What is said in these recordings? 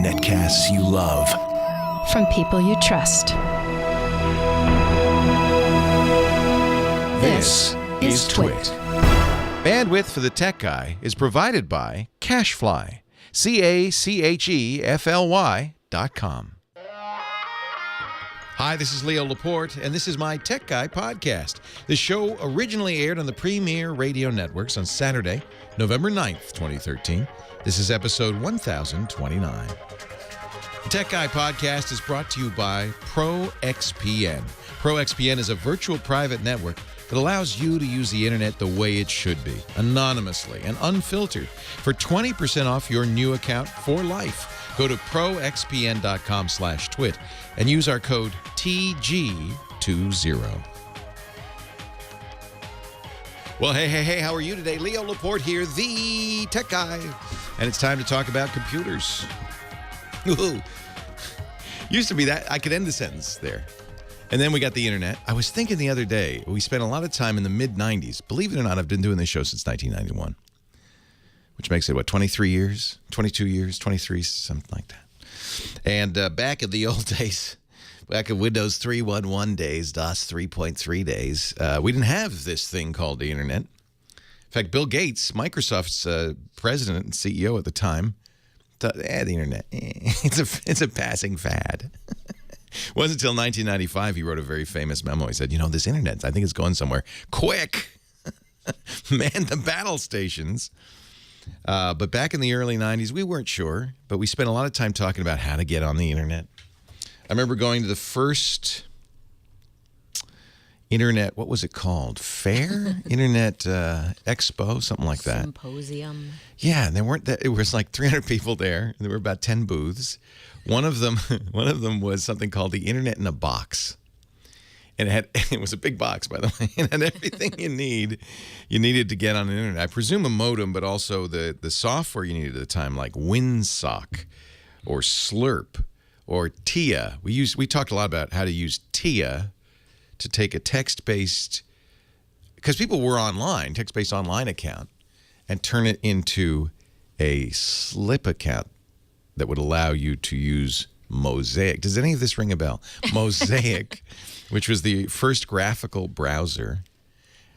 Netcasts you love. From people you trust. This is Twit. Bandwidth for the Tech Guy is provided by Cachefly. CACHEFLY.com. Hi, this is Leo Laporte, and this is my Tech Guy podcast. The show originally aired on the Premier Radio Networks on Saturday, November 9th, 2013. This is episode 1029. The Tech Guy podcast is brought to you by ProXPN. ProXPN is a virtual private network that allows you to use the internet the way it should be, anonymously and unfiltered. For 20% off your new account for life, go to proxpn.com/twit and use our code TG20. Well, hey, how are you today? Leo Laporte here, the Tech Guy. And it's time to talk about computers. Ooh. Used to be that I could end the sentence there. And then we got the internet. I was thinking the other day, we spent a lot of time in the mid-90s. Believe it or not, I've been doing this show since 1991, which makes it, 23 years, 22 years, 23, something like that. And back in the old days, back in Windows 3.11 days, DOS 3.3 days, we didn't have this thing called the internet. In fact, Bill Gates, Microsoft's president and CEO at the time, thought, the internet, it's a passing fad. It wasn't until 1995 he wrote a very famous memo. He said, this internet, I think it's going somewhere. Quick! Man the battle stations. But back in the early 90s, we weren't sure, but we spent a lot of time talking about how to get on the internet. I remember going to the first internet, what was it called? Fair? Internet Expo, something like that. Symposium. Yeah, and it was like 300 people there, and there were about 10 booths. One of them was something called the Internet in a Box. And it was a big box, by the way. It had everything you needed to get on the internet. I presume a modem, but also the software you needed at the time, like Winsock or Slurp or TIA. We talked a lot about how to use TIA to take a text-based, because people were online, text-based online account, and turn it into a slip account that would allow you to use Mosaic. Does any of this ring a bell? Mosaic, which was the first graphical browser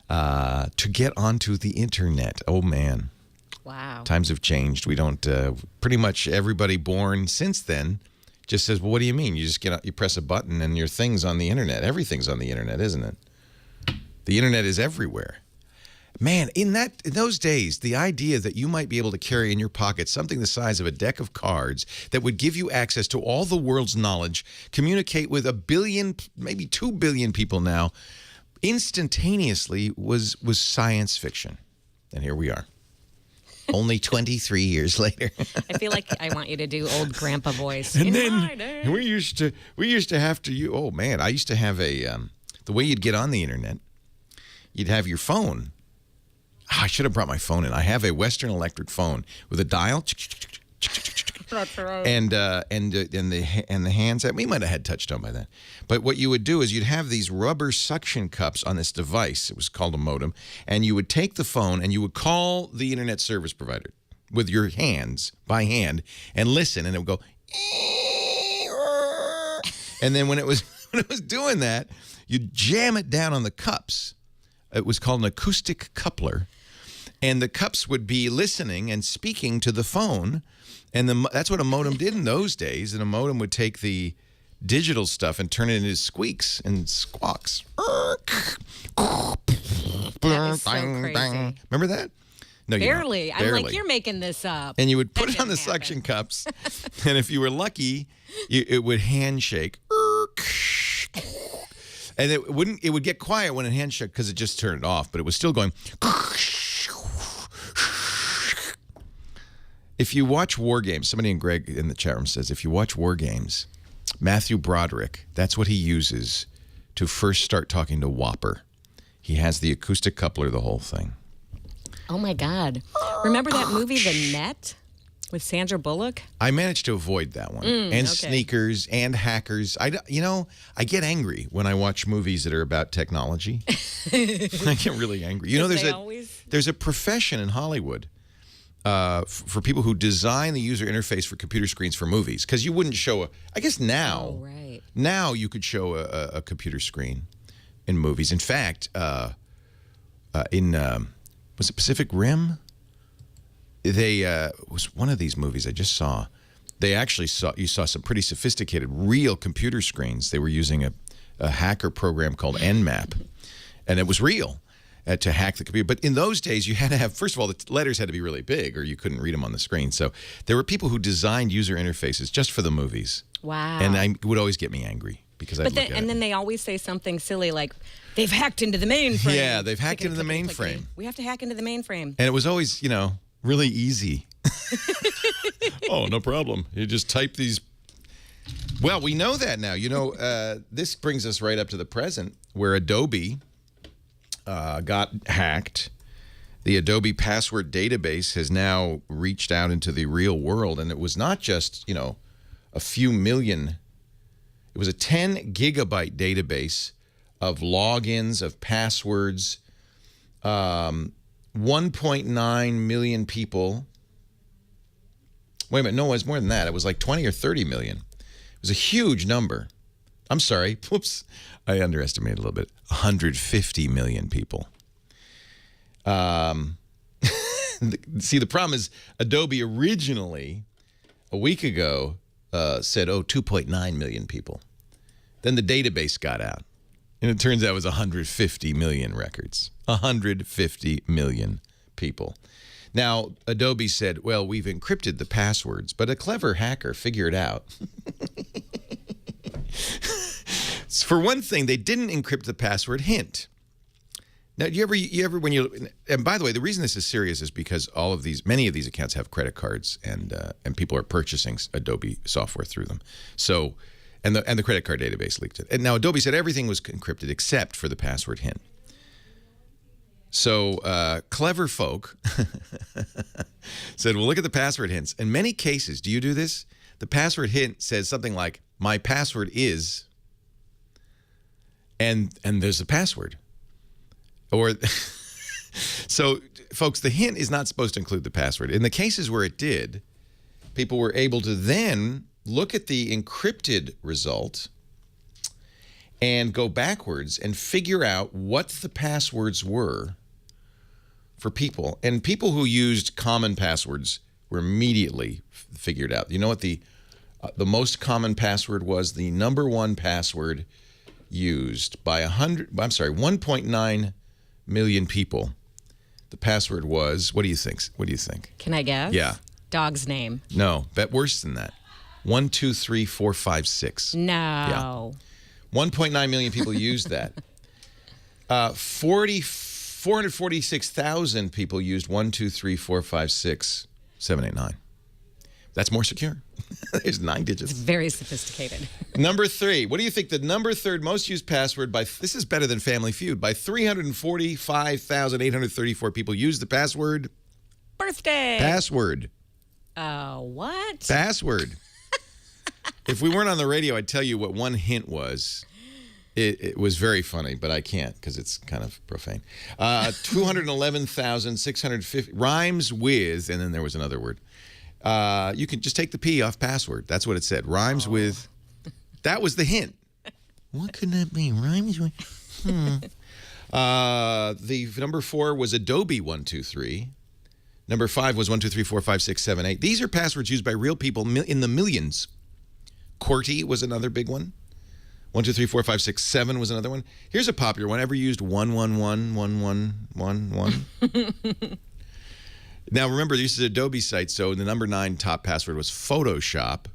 to get onto the internet. Oh, man. Wow. Times have changed. We don't, pretty much everybody born since then just says, well, what do you mean? You just you press a button and your thing's on the internet. Everything's on the internet, isn't it? The internet is everywhere. Man, in those days, the idea that you might be able to carry in your pocket something the size of a deck of cards that would give you access to all the world's knowledge, communicate with 1 billion, maybe 2 billion people now, instantaneously was science fiction. And here we are. Only 23 years later. I feel like I want you to do old grandpa voice. And then we used to have to. Oh man, I used to have the way you'd get on the internet. You'd have your phone. I should have brought my phone in. I have a Western Electric phone with a dial. That's right. And the handset. We might have had touch tone by then. But what you would do is you'd have these rubber suction cups on this device. It was called a modem. And you would take the phone and you would call the internet service provider with your hands, by hand, and listen. And it would go. And then when it was doing that, you'd jam it down on the cups. It was called an acoustic coupler. And the cups would be listening and speaking to the phone. And that's what a modem did in those days. And a modem would take the digital stuff and turn it into squeaks and squawks. That is so crazy. Remember that? No, Barely. Barely. I'm like, you're making this up. And you would put That it on the didn't happen. suction cups. And if you were lucky, it would handshake. And it would get quiet when it handshook because it just turned it off, but it was still going. If you watch War Games, somebody in Greg in the chat room says, if you watch War Games, Matthew Broderick, that's what he uses to first start talking to Whopper. He has the acoustic coupler, the whole thing. Oh, my God. Remember that movie, The Net, with Sandra Bullock? I managed to avoid that one. And sneakers and hackers. I get angry when I watch movies that are about technology. I get really angry. You know, there's a profession in Hollywood for people who design the user interface for computer screens for movies, because you wouldn't show I guess now, right. Now you could show a computer screen in movies. In fact, was it Pacific Rim? They was one of these movies I just saw. They actually saw some pretty sophisticated real computer screens. They were using a hacker program called Nmap, and it was real. To hack the computer. But in those days, you had to have, first of all, the letters had to be really big or you couldn't read them on the screen. So there were people who designed user interfaces just for the movies. Wow. And it would always get me angry because I'd look at it. And then they always say something silly like, they've hacked into the mainframe. Yeah, they've hacked into the mainframe. We have to hack into the mainframe. And it was always, really easy. Oh, no problem. You just type these. Well, we know that now. This brings us right up to the present where Adobe got hacked. The Adobe password database has now reached out into the real world, and it was not just, a few million. It was a 10 gigabyte database of logins, of passwords, 1.9 million people. Wait a minute, no, it was more than that. It was like 20 or 30 million. It was a huge number. I'm sorry. Whoops. I underestimated a little bit. 150 million people. See, the problem is Adobe originally, a week ago, said, 2.9 million people. Then the database got out. And it turns out it was 150 million records. 150 million people. Now, Adobe said, well, we've encrypted the passwords, but a clever hacker figured out. For one thing, they didn't encrypt the password hint. Now, you ever when you, and by the way, the reason this is serious is because many of these accounts have credit cards, and people are purchasing Adobe software through them. So, and the credit card database leaked it. And now Adobe said everything was encrypted except for the password hint. So clever folk said, well, look at the password hints. In many cases, do you do this? The password hint says something like, my password is, and there's a password. Or so, folks, the hint is not supposed to include the password. In the cases where it did, people were able to then look at the encrypted result and go backwards and figure out what the passwords were for people. And people who used common passwords were immediately figured out. You know what the most common password was? The number one password used by 1.9 million people. The password was, what do you think? Can I guess? Yeah. Dog's name. No, bet worse than that. 1, 2, 3, 4, 5, 6. No. Yeah. 1.9 million people used that. 446,000 people used 1, 2, 3, 4, 5, 6, 7, 8, 9. That's more secure. There's 9 digits. It's very sophisticated. Number 3. What do you think the third most used password by, this is better than Family Feud, by 345,834 people used the password? Birthday. Password. What? Password. If we weren't on the radio, I'd tell you what one hint was. It was very funny, but I can't because it's kind of profane. 211,650 rhymes with, and then there was another word. You can just take the P off password. That's what it said. Rhymes with. That was the hint. What could that be? Rhymes with. The number 4 was Adobe 123. Number 5 was 1, 2, 3, 4, 5, 6, 7, 8. These are passwords used by real people in the millions. QWERTY was another big one. 1, 2, 3, 4, 5, 6, 7 was another one. Here's a popular one. Ever used 1111111? Now remember, this is Adobe site, so the number 9 top password was Photoshop.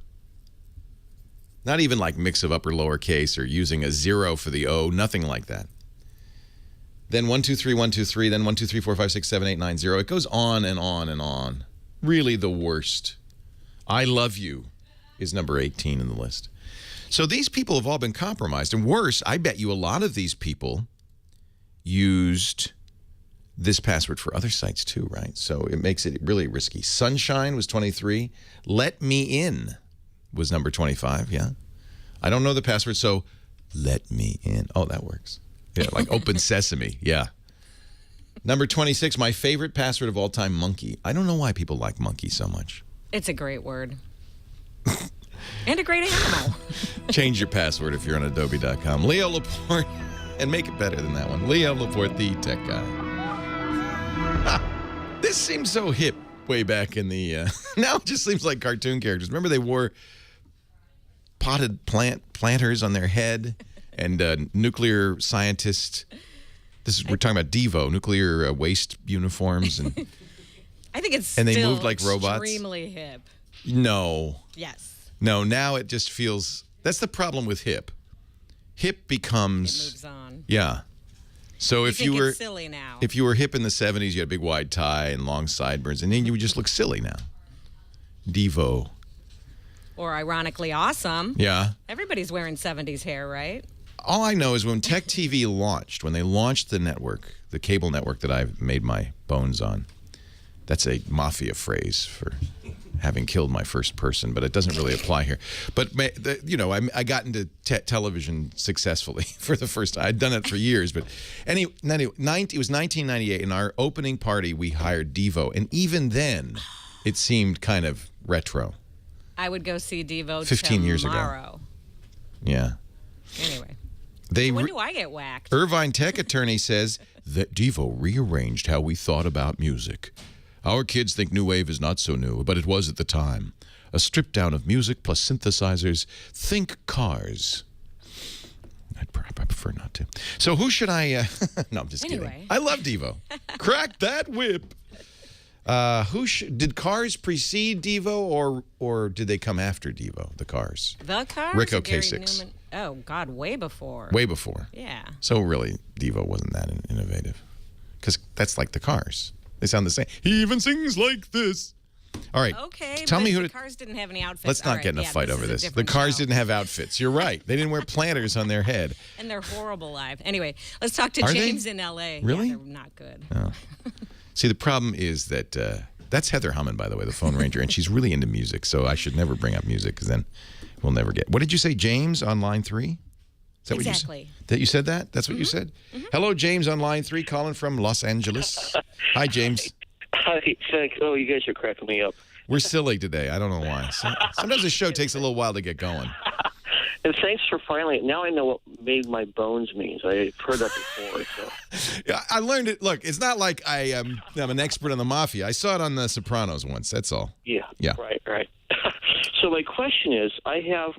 Not even like mix of upper lowercase or using a 0 for the O, nothing like that. Then 1, 2, 3, 1, 2, 3, then 1, 2, 3, 4, 5, 6, 7, 8, 9, 0. It goes on and on and on. Really the worst. I love you is number 18 in the list. So these people have all been compromised. And worse, I bet you a lot of these people used this password for other sites too, right? So it makes it really risky. Sunshine was 23. Let Me In was number 25, yeah. I don't know the password, so let me in. Oh, that works. Yeah, like Open Sesame, yeah. Number 26, my favorite password of all time, monkey. I don't know why people like monkey so much. It's a great word. And a great animal. Change your password if you're on Adobe.com. Leo Laporte, and make it better than that one. Leo Laporte, the tech guy. This seems so hip way back in the... now it just seems like cartoon characters. Remember they wore potted planters on their head and nuclear scientists... We're talking about Devo, nuclear waste uniforms, and I think it's and they still moved like robots. Extremely hip. No. Yes. No. Now it just feels. That's the problem with hip. Hip becomes. It moves on. Yeah. So if you were it's silly now. If you were hip in the '70s, you had a big wide tie and long sideburns, and then you would just look silly now. Devo. Or ironically awesome. Yeah. Everybody's wearing 70s hair, right? All I know is when Tech TV launched, when they launched the network, the cable network that I've made my bones on, that's a mafia phrase for having killed my first person, but it doesn't really apply here. But, I got into television successfully for the first time. I'd done it for years. But anyway, it was 1998. In our opening party, we hired Devo. And even then, it seemed kind of retro. I would go see Devo 15 years ago. tomorrow. Yeah. Anyway. When do I get whacked? Irvine tech attorney says that Devo rearranged how we thought about music. Our kids think new wave is not so new, but it was at the time. A strip down of music plus synthesizers. Think Cars. I prefer not to. So who should I... no, I'm just kidding. I love Devo. Crack that whip. Did Cars precede Devo or did they come after Devo, the Cars? The Cars? Rico Gary K6. Newman? Oh, God, way before. Way before. Yeah. So really, Devo wasn't that innovative. Because that's like the Cars. They sound the same. He even sings like this. All right. Okay, tell me who the Cars didn't have any outfits. Let's not get in a fight over this. The Cars didn't have outfits. You're right. They didn't wear planters on their head. And they're horrible live. Anyway, let's talk to James in L.A. Really? Yeah, they're not good. Oh. See, the problem is that that's Heather Hammond, by the way, the phone ranger, and she's really into music, so I should never bring up music because then we'll never get... What did you say, James, on line 3? Is that exactly. What you said? That you said that? That's what you said? Mm-hmm. Hello, James on line 3, calling from Los Angeles. Hi, James. Hi, thanks. Oh, you guys are cracking me up. We're silly today. I don't know why. Sometimes the show takes a little while to get going. And thanks for finally. Now I know what made my bones means. I've heard that before. So. Yeah, I learned it. Look, it's not like I'm an expert on the mafia. I saw it on The Sopranos once. That's all. Yeah. Yeah. Right. So my question is, I have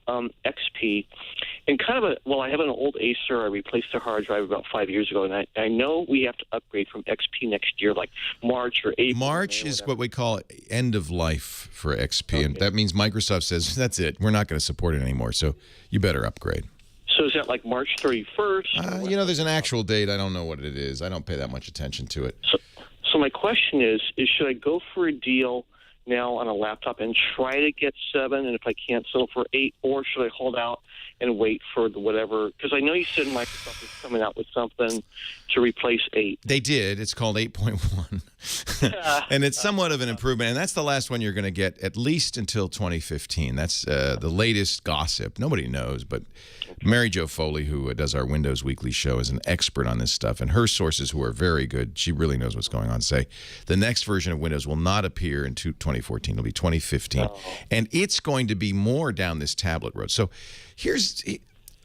XP, and I have an old Acer. I replaced the hard drive about 5 years ago, and I know we have to upgrade from XP next year, like March or April. March is what we call end of life for XP, and that means Microsoft says, that's it. We're not going to support it anymore, so you better upgrade. So is that like March 31st? There's an actual date. I don't know what it is. I don't pay that much attention to it. So my question is should I go for a deal now on a laptop and try to get 7, and if I can't, settle for 8, or should I hold out and wait for the whatever? Because I know you said Microsoft is coming out with something to replace 8. They did. It's called 8.1. And it's somewhat of an improvement. And that's the last one you're going to get at least until 2015. That's the latest gossip. Nobody knows, but Mary Jo Foley, who does our Windows Weekly show, is an expert on this stuff. And her sources, who are very good, she really knows what's going on, say the next version of Windows will not appear in 2014. It'll be 2015. Oh. And it's going to be more down this tablet road. So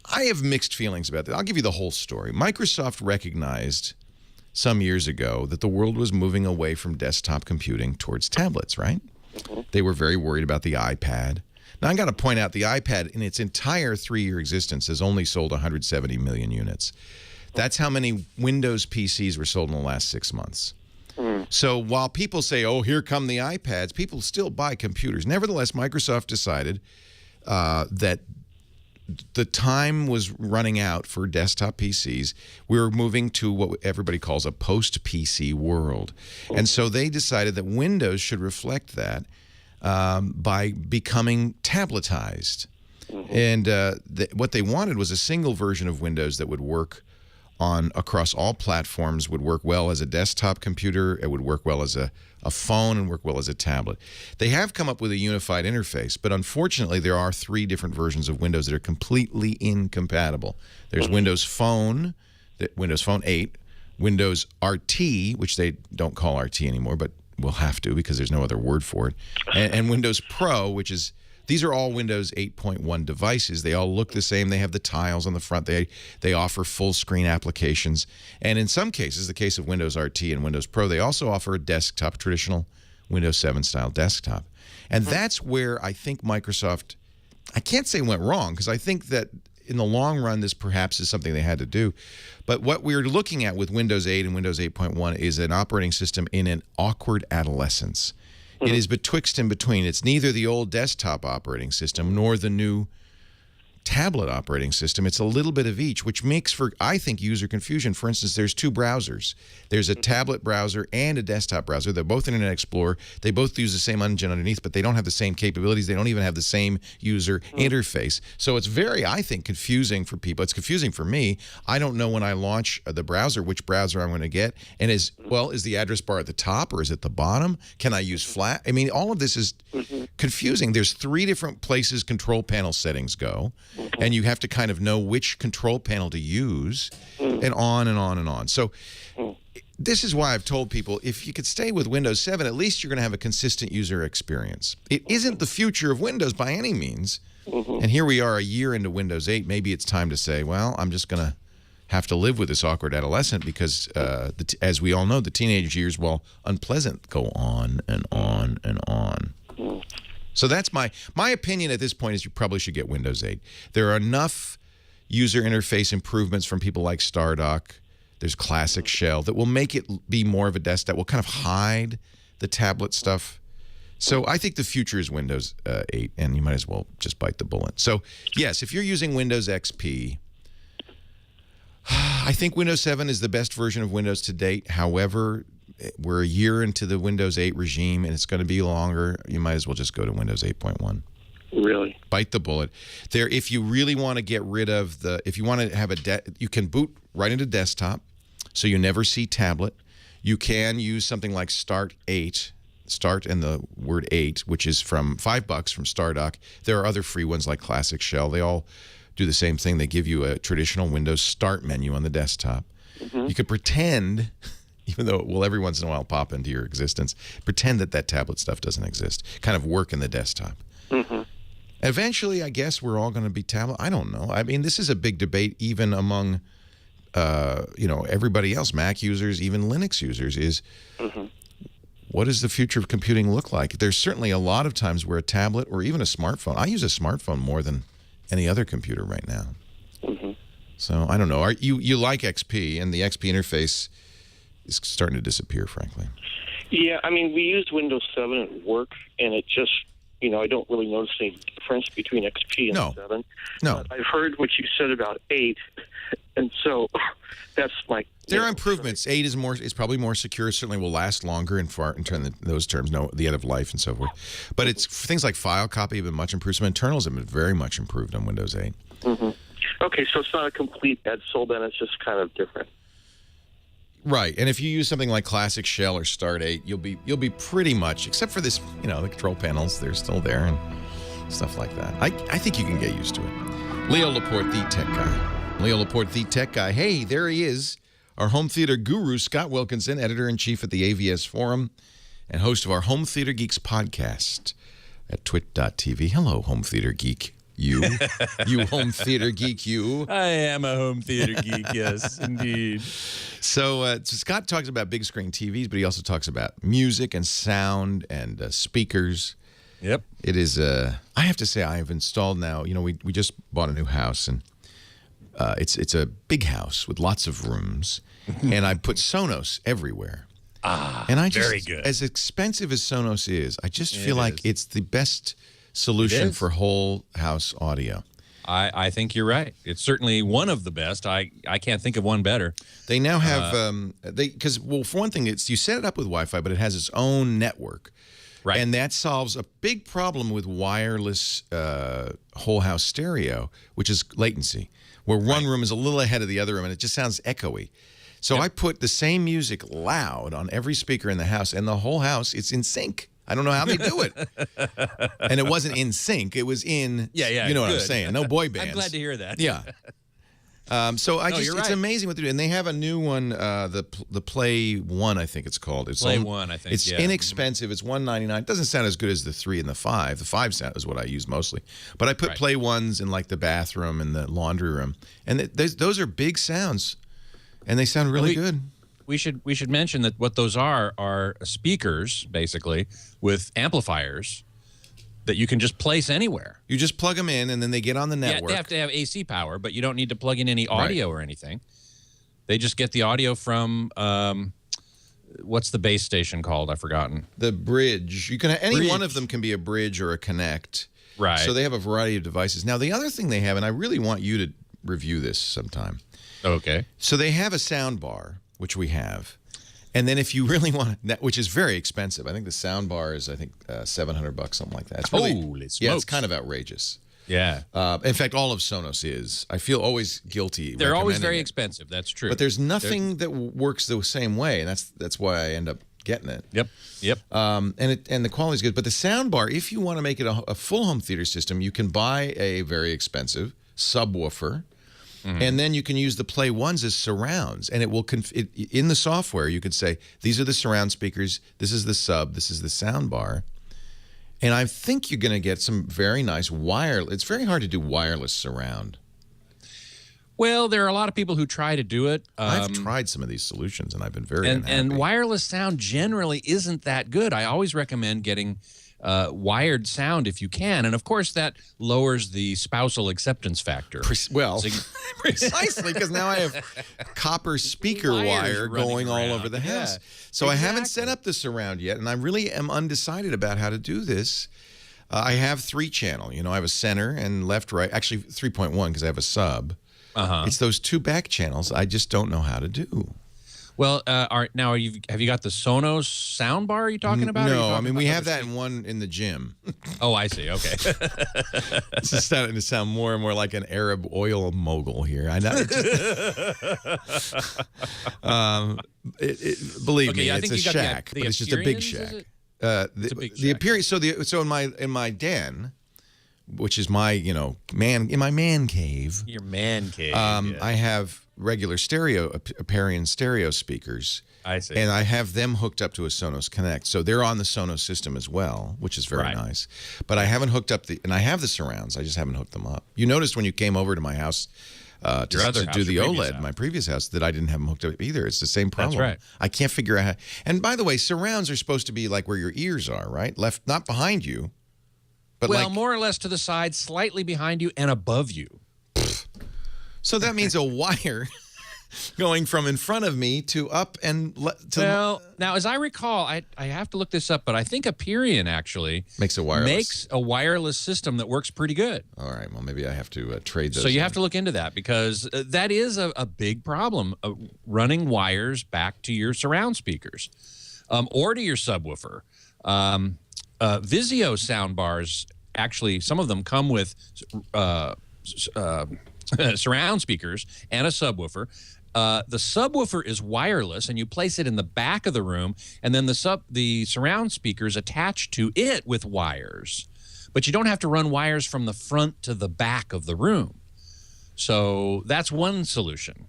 I have mixed feelings about that. I'll give you the whole story. Microsoft recognized some years ago that the world was moving away from desktop computing towards tablets, right? Mm-hmm. They were very worried about the iPad. Now, I got to point out the iPad, in its entire 3-year existence, has only sold 170 million units. That's how many Windows PCs were sold in the last 6 months. Mm. So while people say, oh, here come the iPads, people still buy computers. Nevertheless, Microsoft decided that the time was running out for desktop PCs. We were moving to what everybody calls a post-PC world. And so they decided that Windows should reflect that by becoming tabletized. Mm-hmm. And what they wanted was a single version of Windows that would work across all platforms, would work well as a desktop computer, it would work well as a phone, and work well as a tablet. They have come up with a unified interface, but unfortunately there are 3 different versions of Windows that are completely incompatible. There's Windows Phone, Windows Phone 8, Windows RT, which they don't call RT anymore, but will have to because there's no other word for it, and Windows Pro, which is, these are all Windows 8.1 devices. They all look the same. They have the tiles on the front. They offer full screen applications. And in some cases, the case of Windows RT and Windows Pro, they also offer a desktop, traditional Windows 7 style desktop. And that's where I think Microsoft, I can't say went wrong, because I think that in the long run, this perhaps is something they had to do. But what we're looking at with Windows 8 and Windows 8.1 is an operating system in an awkward adolescence. It is betwixt and between. It's neither the old desktop operating system nor the new tablet operating system. It's a little bit of each, which makes for, I think, user confusion. For instance, there's two browsers. There's a tablet browser and a desktop browser. They're both Internet Explorer. They both use the same engine underneath, but they don't have the same capabilities. They don't even have the same user interface. So it's very, I think, confusing for people. It's confusing for me. I don't know when I launch the browser which browser I'm going to get. And is the address bar at the top or is it the bottom? Can I use flat? I mean, all of this is confusing. There's 3 different places control panel settings go. And you have to kind of know which control panel to use, and on and on and on. So this is why I've told people, if you could stay with Windows 7, at least you're going to have a consistent user experience. It isn't the future of Windows by any means. And here we are a year into Windows 8. Maybe it's time to say, well, I'm just going to have to live with this awkward adolescent because, as we all know, the teenage years, while unpleasant, go on and on and on. So that's my opinion at this point is you probably should get Windows 8. There are enough user interface improvements from people like Stardock. There's Classic Shell that will make it be more of a desktop, will kind of hide the tablet stuff. So I think the future is Windows 8, and you might as well just bite the bullet. So, yes, if you're using Windows XP, I think Windows 7 is the best version of Windows to date. However, we're a year into the Windows 8 regime, and it's going to be longer. You might as well just go to Windows 8.1. Really? Bite the bullet. There, if you really want to get rid of the, if you want to have you can boot right into desktop, so you never see tablet. You can use something like Start and the word 8, which is from $5 from Stardock. There are other free ones like Classic Shell. They all do the same thing. They give you a traditional Windows Start menu on the desktop. You could pretend, even though it will every once in a while pop into your existence, pretend that tablet stuff doesn't exist. Kind of work in the desktop. Eventually, I guess we're all going to be tablet. I don't know. I mean, this is a big debate even among, everybody else, Mac users, even Linux users, is what does the future of computing look like? There's certainly a lot of times where a tablet or even a smartphone, I use a smartphone more than any other computer right now. So I don't know. You like XP, and the XP interface is starting to disappear, frankly. Yeah, I mean, we used Windows 7 at work, and it just, I don't really notice any difference between XP and 7. No. But I've heard what you said about 8, and so that's my... There are improvements. 8 is probably more secure. Certainly will last longer in those terms, the end of life and so forth. But it's things like file copy have been much improved. Some internals have been very much improved on Windows 8. Okay, so it's not a complete Edsel, then it's just kind of different. Right, and if you use something like Classic Shell or Start 8, you'll be pretty much, except for this, the control panels, they're still there and stuff like that. I think you can get used to it. Leo Laporte, the tech guy. Leo Laporte, the tech guy. Hey, there he is, our home theater guru, Scott Wilkinson, editor-in-chief at the AVS Forum and host of our Home Theater Geeks podcast at twit.tv. Hello, Home Theater Geek. You home theater geek, you. I am a home theater geek, yes, indeed. So Scott talks about big screen TVs, but he also talks about music and sound and speakers. Yep. It is, I have to say, I have installed now, we just bought a new house, and it's a big house with lots of rooms, and I put Sonos everywhere. And I just, very good. As expensive as Sonos is, I just feel like it's the best solution for whole house audio. I think you're right. It's certainly one of the best. I can't think of one better. They now have because for one thing, you set it up with Wi-Fi, but it has its own network, right? And that solves a big problem with wireless whole house stereo, which is latency, where one room is a little ahead of the other room, and it just sounds echoey. So I put the same music loud on every speaker in the house, and the whole house, it's in sync. I don't know how they do it. And it wasn't in sync. It was in, you know what I'm saying, no boy bands. I'm glad to hear that. Yeah. So it's right. amazing what they do, and they have a new one, the Play One, I think it's called. It's Play One, I think. It's inexpensive. It's $199. It doesn't sound as good as the 3 and the 5. The 5 sound is what I use mostly, but I put Play Ones in like the bathroom and the laundry room, and those are big sounds, and they sound really good. We should mention that what those are speakers basically with amplifiers that you can just place anywhere. You just plug them in, and then they get on the network. Yeah, they have to have AC power, but you don't need to plug in any audio or anything. They just get the audio from what's the base station called? I've forgotten. The bridge. You can any one of them can be a bridge or a connect. Right. So they have a variety of devices. Now the other thing they have, and I really want you to review this sometime. Okay. So they have a sound bar, which we have. And then if you really want to, which is very expensive. I think the sound bar is, I think, $700, something like that. It's really, Holy smokes. Yeah, it's kind of outrageous. Yeah. In fact, all of Sonos is. I feel always guilty. They're always very recommending it. expensive. That's true. But there's nothing that works the same way, and that's why I end up getting it. Yep. And the quality's good. But the sound bar, if you want to make it a full home theater system, you can buy a very expensive subwoofer. And then you can use the Play Ones as surrounds, and it will in the software you could say these are the surround speakers, this is the sub, this is the sound bar, and I think you're going to get some very nice wireless. It's very hard to do wireless surround. Well, there are a lot of people who try to do it. I've tried some of these solutions, and I've been very unhappy. And wireless sound generally isn't that good. I always recommend getting wired sound if you can, and of course that lowers the spousal acceptance factor. Precisely, because now I have copper speaker wire going all over the house. So I haven't set up the surround yet, and I really am undecided about how to do this. I have 3-channel. You know, I have a center and left, right. Actually, 3.1 because I have a sub. It's those 2 back channels I just don't know how to do. Well, have you got the Sonos sound bar you're talking about? No, I mean, we have that in the gym. Oh, I see. Okay. It's just starting to sound more and more like an Arab oil mogul here. I know. Believe me, it's a shack, but it's just a big shack. The appearance. So in my den, which is my man cave. Your man cave. I have regular Aperion stereo speakers. I see. And I have them hooked up to a Sonos Connect. So they're on the Sonos system as well, which is very nice. But I haven't hooked up and I have the surrounds, I just haven't hooked them up. You noticed when you came over to my house to do the OLED, my previous house, that I didn't have them hooked up either. It's the same problem. That's right. I can't figure out how. And by the way, surrounds are supposed to be like where your ears are, right? Left, not behind you. But well, more or less to the side, slightly behind you, and above you. So that means a wire going from in front of me to up and to. Well, now as I recall, I have to look this up, but I think Aperion actually makes a wireless system that works pretty good. All right, well maybe I have to trade those. So you have to look into that because that is a big problem, running wires back to your surround speakers or to your subwoofer. Vizio sound bars, actually, some of them come with surround speakers and a subwoofer. The subwoofer is wireless, and you place it in the back of the room, and then the surround speakers attach to it with wires. But you don't have to run wires from the front to the back of the room. So that's one solution.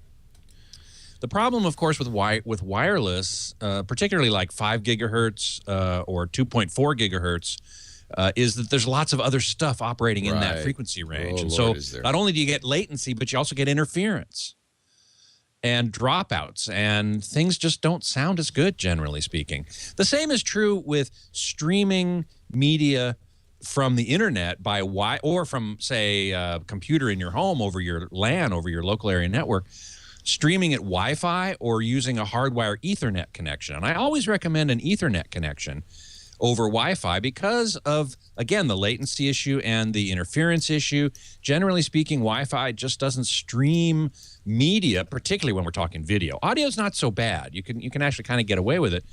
The problem, of course, with wireless, particularly like 5 gigahertz or 2.4 gigahertz, is that there's lots of other stuff operating in that frequency range. And so not only do you get latency, but you also get interference and dropouts, and things just don't sound as good, generally speaking. The same is true with streaming media from the internet or from, say, a computer in your home over your LAN, over your local area network, streaming at Wi-Fi or using a hardwire Ethernet connection. And I always recommend an Ethernet connection over Wi-Fi because of, again, the latency issue and the interference issue. Generally speaking, Wi-Fi just doesn't stream media, particularly when we're talking video. Audio's not so bad. You can actually kind of get away with it.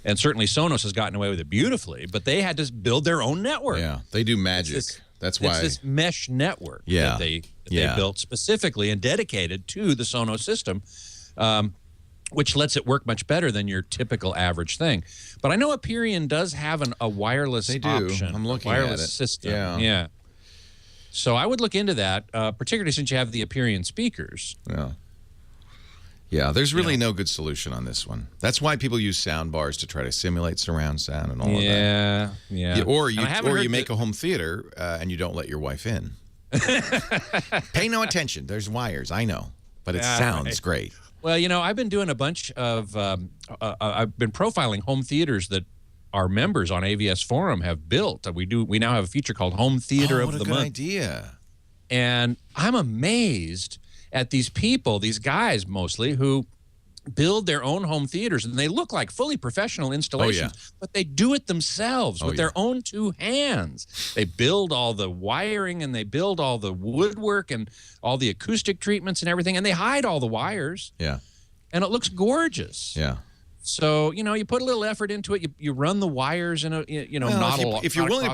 And certainly Sonos has gotten away with it beautifully, but they had to build their own network. Yeah, they do magic. That's why. It's this mesh network that they built specifically and dedicated to the Sonos system, which lets it work much better than your typical average thing. But I know Aperion does have a wireless option. I'm looking wireless at it. system. Yeah. So I would look into that, particularly since you have the Aperion speakers. Yeah. Yeah, there's really no good solution on this one. That's why people use sound bars to try to simulate surround sound and all of that. Yeah. Or you make a home theater and you don't let your wife in. Pay no attention. There's wires. I know, but it sounds great. Well, I've been doing a bunch of I've been profiling home theaters that our members on AVS Forum have built. We now have a feature called Home Theater of the Month. What a good idea. And I'm amazed at these people, these guys mostly, who build their own home theaters, and they look like fully professional installations, but they do it themselves with their own two hands. They build all the wiring, and they build all the woodwork and all the acoustic treatments and everything, and they hide all the wires. Yeah. And it looks gorgeous. Yeah. So, you put a little effort into it. You run the wires in a, if you're willing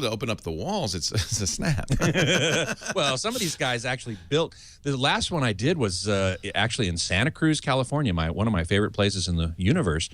to open up the walls, it's a snap. Well, some of these guys actually built. The last one I did was actually in Santa Cruz, California, one of my favorite places in the universe.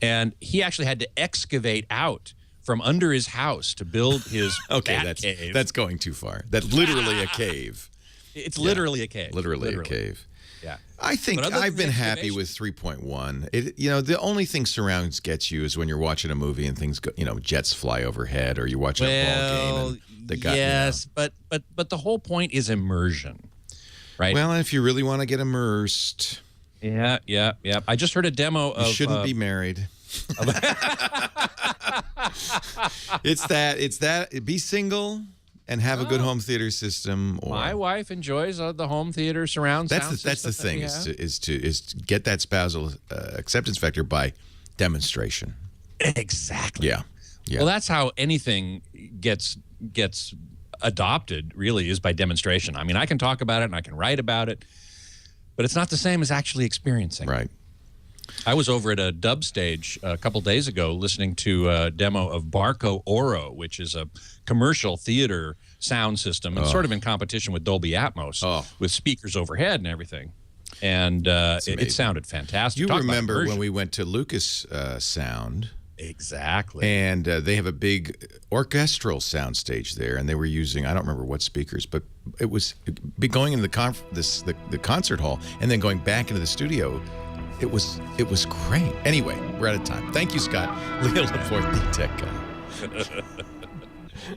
And he actually had to excavate out from under his house to build his cave. That's going too far. That's literally a cave. It's literally a cave. Literally a cave. Yeah. I think I've been happy with 3.1. The only thing surrounds gets you is when you're watching a movie and things go, jets fly overhead, or you're watching a ball game. And but the whole point is immersion, right? Well, if you really want to get immersed. Yeah. I just heard a demo of. You shouldn't be married. It's that. Be single. And have a good home theater system. My wife enjoys the home theater surround sound system. That's the thing is to get that spousal acceptance factor by demonstration. Exactly. Yeah. Well, that's how anything gets adopted. Really, is by demonstration. I mean, I can talk about it and I can write about it, but it's not the same as actually experiencing. Right. I was over at a dub stage a couple days ago listening to a demo of Barco Oro, which is a commercial theater sound system and sort of in competition with Dolby Atmos with speakers overhead and everything. And it sounded fantastic. You remember when we went to Lucas Sound? Exactly. And they have a big orchestral sound stage there, and they were using, I don't remember what speakers, but it was going into the concert hall and then going back into the studio. It was great. Anyway, we're out of time. Thank you, Scott. Leo Laporte, the tech guy.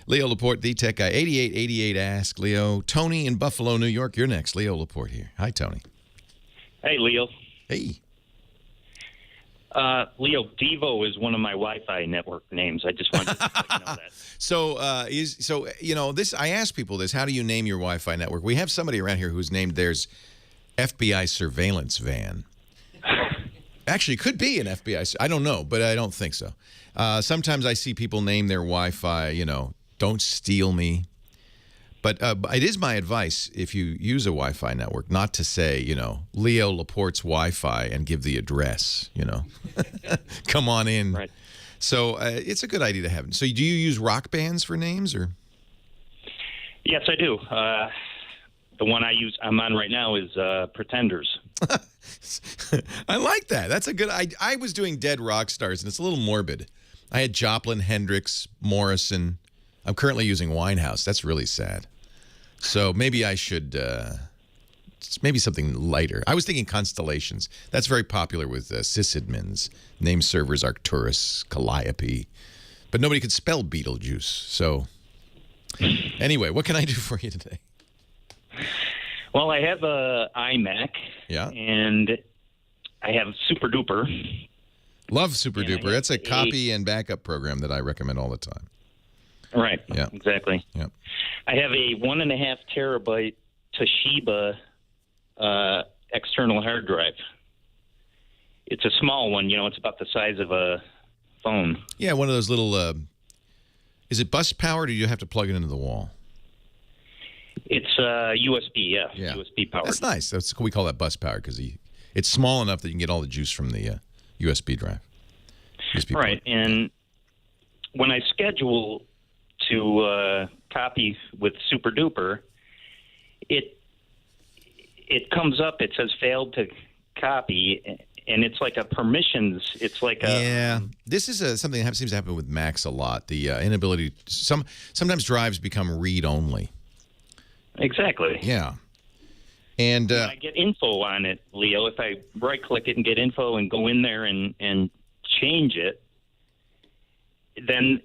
Leo Laporte, the tech guy. 8888 Ask Leo. Tony in Buffalo, New York. You're next. Leo Laporte here. Hi, Tony. Hey, Leo. Hey. Leo, Devo is one of my Wi-Fi network names. I just wanted to let you know that. This. I ask people this. How do you name your Wi-Fi network? We have somebody around here who's named theirs FBI surveillance van. Actually, it could be an FBI. I don't know, but I don't think so. Sometimes I see people name their Wi-Fi, don't steal me. But it is my advice, if you use a Wi-Fi network, not to say, Leo Laporte's Wi-Fi and give the address, Come on in. Right. So it's a good idea to have. So do you use rock bands for names, or? Yes, I do. The one I'm on right now is Pretenders. I like that. That's a good. I was doing Dead Rock Stars, and it's a little morbid. I had Joplin, Hendrix, Morrison. I'm currently using Winehouse. That's really sad. So maybe I should. Maybe something lighter. I was thinking Constellations. That's very popular with sysadmins. Name servers Arcturus, Calliope, but nobody could spell Beetlejuice. So anyway, what can I do for you today? Well, I have a iMac. Yeah. And I have Super Duper. Love Super Duper. That's a copy and backup program that I recommend all the time. Right. Yeah. Exactly. Yeah. I have a 1.5 terabyte Toshiba external hard drive. It's a small one. It's about the size of a phone. Yeah, one of those little. Is it bus powered, or do you have to plug it into the wall? It's USB, yeah. USB powered. That's nice. We call that bus powered because it's small enough that you can get all the juice from the USB drive. USB right, and when I schedule to copy with Super Duper, it comes up. It says failed to copy, and it's like a permissions. It's like a This is something that seems to happen with Macs a lot. The inability. Sometimes drives become read only. Exactly. Yeah. And When I get info on it, Leo, if I right-click it and get info and go in there and change it, then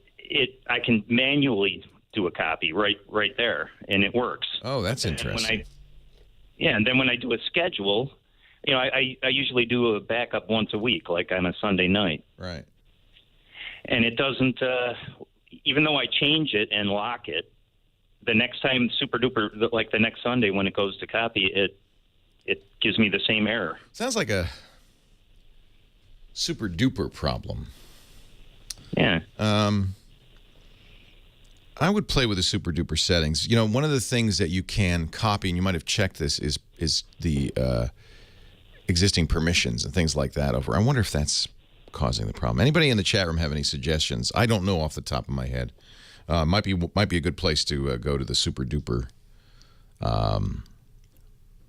I can manually do a copy right there, and it works. oh, that's interesting. And then when I do a schedule, I usually do a backup once a week, like on a Sunday night. Right. And it doesn't, even though I change it and lock it, the next time super duper, like the next Sunday when it goes to copy, it gives me the same error. Sounds like a super duper problem. Yeah. I would play with the super duper settings. One of the things that you can copy, and you might have checked this, is the existing permissions and things like that over. I wonder if that's causing the problem. Anybody in the chat room have any suggestions? I don't know off the top of my head. Might be a good place to go to the super duper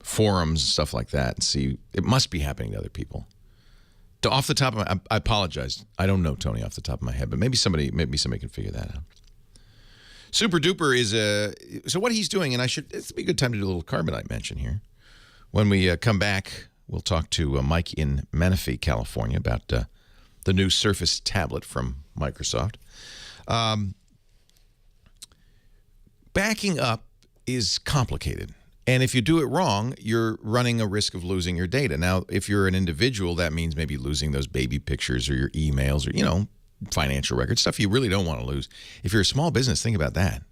forums and stuff like that and see. It must be happening to other people. Off the top of I apologize. I don't know, Tony, off the top of my head, but maybe somebody can figure that out. Super duper is so what he's doing, and it's be a good time to do a little Carbonite mention here. When we come back, we'll talk to Mike in Menifee, California, about the new Surface tablet from Microsoft. Backing up is complicated. And if you do it wrong, you're running a risk of losing your data. Now, if you're an individual, that means maybe losing those baby pictures or your emails or, financial records, stuff you really don't want to lose. If you're a small business, think about that.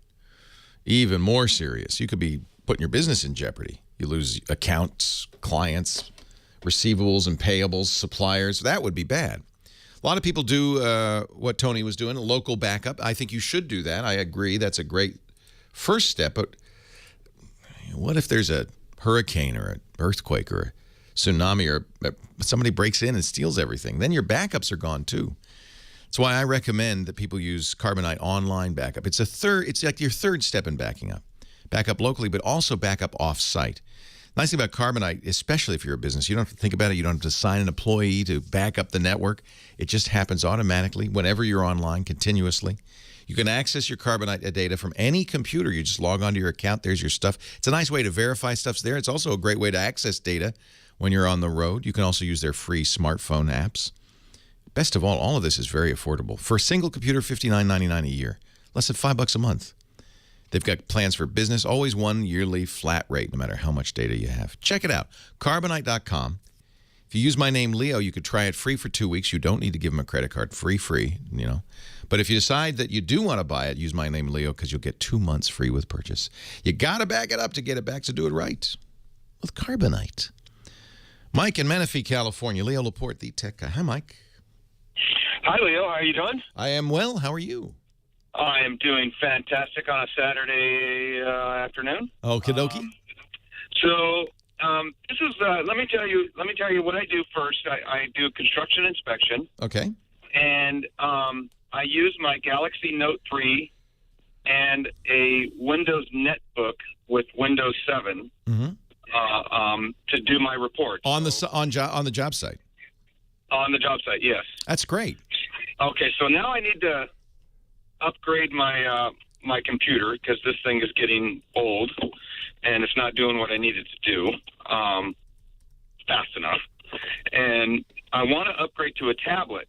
Even more serious. You could be putting your business in jeopardy. You lose accounts, clients, receivables and payables, suppliers. That would be bad. A lot of people do what Tony was doing, a local backup. I think you should do that. I agree. That's a great first step. But what if there's a hurricane or an earthquake or a tsunami or somebody breaks in and steals everything? Then your backups are gone too. That's why I recommend that people use Carbonite Online Backup. It's like your third step in backing up. Backup locally, but also backup off-site. Nice thing about Carbonite, especially if you're a business, you don't have to think about it. You don't have to assign an employee to back up the network. It just happens automatically whenever you're online, continuously. You can access your Carbonite data from any computer. You just log onto your account. There's your stuff. It's a nice way to verify stuff's there. It's also a great way to access data when you're on the road. You can also use their free smartphone apps. Best of all of this is very affordable. For a single computer, $59.99 a year, less than $5 a month. They've got plans for business, always one yearly flat rate, no matter how much data you have. Check it out, Carbonite.com. If you use my name, Leo, you could try it free for 2 weeks. You don't need to give them a credit card. Free, But if you decide that you do want to buy it, use my name, Leo, because you'll get 2 months free with purchase. You got to back it up to get it back, so do it right with Carbonite. Mike in Menifee, California. Leo Laporte, the tech guy. Hi, Mike. Hi, Leo. How are you doing? I am well. How are you? I am doing fantastic on a Saturday afternoon. Okie dokie. This is let me tell you what I do first. I do construction inspection. Okay. And I use my Galaxy Note 3 and a Windows Netbook with Windows 7 to do my reports. On the job site. On the job site, yes. That's great. Okay, so now I need to upgrade my my computer because this thing is getting old and it's not doing what I need it to do fast enough. And I want to upgrade to a tablet.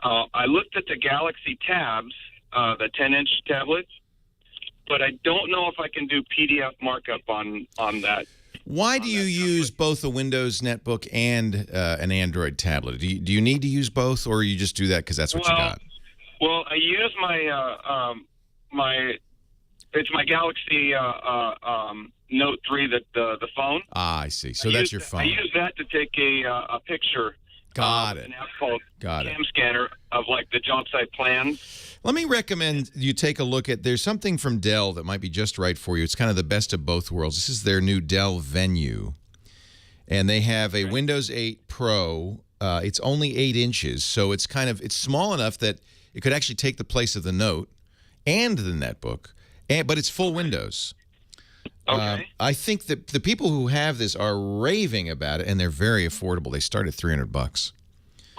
I looked at the Galaxy Tabs, the 10-inch tablets, but I don't know if I can do PDF markup on that. Why do you use both a Windows netbook and an Android tablet? Do you need to use both, or you just do that because that's what you got? Well, I use it's my Galaxy Note 3, the phone. Ah, I see. So that's your phone. I use that to take a picture. Got it. An app called Got Cam Scanner of like the job site plans. Let me recommend you take a look at, there's something from Dell that might be just right for you. It's kind of the best of both worlds. This is their new Dell Venue. And they have a Windows 8 Pro. It's only 8 inches, so it's small enough that it could actually take the place of the Note and the netbook, but it's full Windows. Okay. I think that the people who have this are raving about it, and they're very affordable. They start at $300.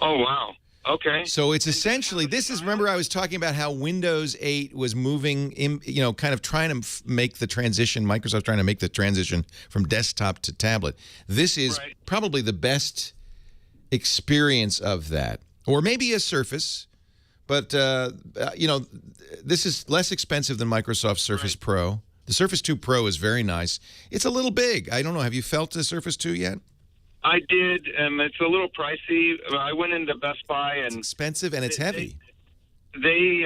Oh, wow. Okay. So it's essentially, remember I was talking about how Windows 8 was moving, kind of trying to make the transition, Microsoft trying to make the transition from desktop to tablet. This is probably the best experience of that. Or maybe a Surface, but, this is less expensive than Microsoft Surface Pro. The Surface 2 Pro is very nice. It's a little big. I don't know. Have you felt the Surface 2 yet? I did. It's a little pricey. I went into Best Buy and it's expensive and it's heavy. They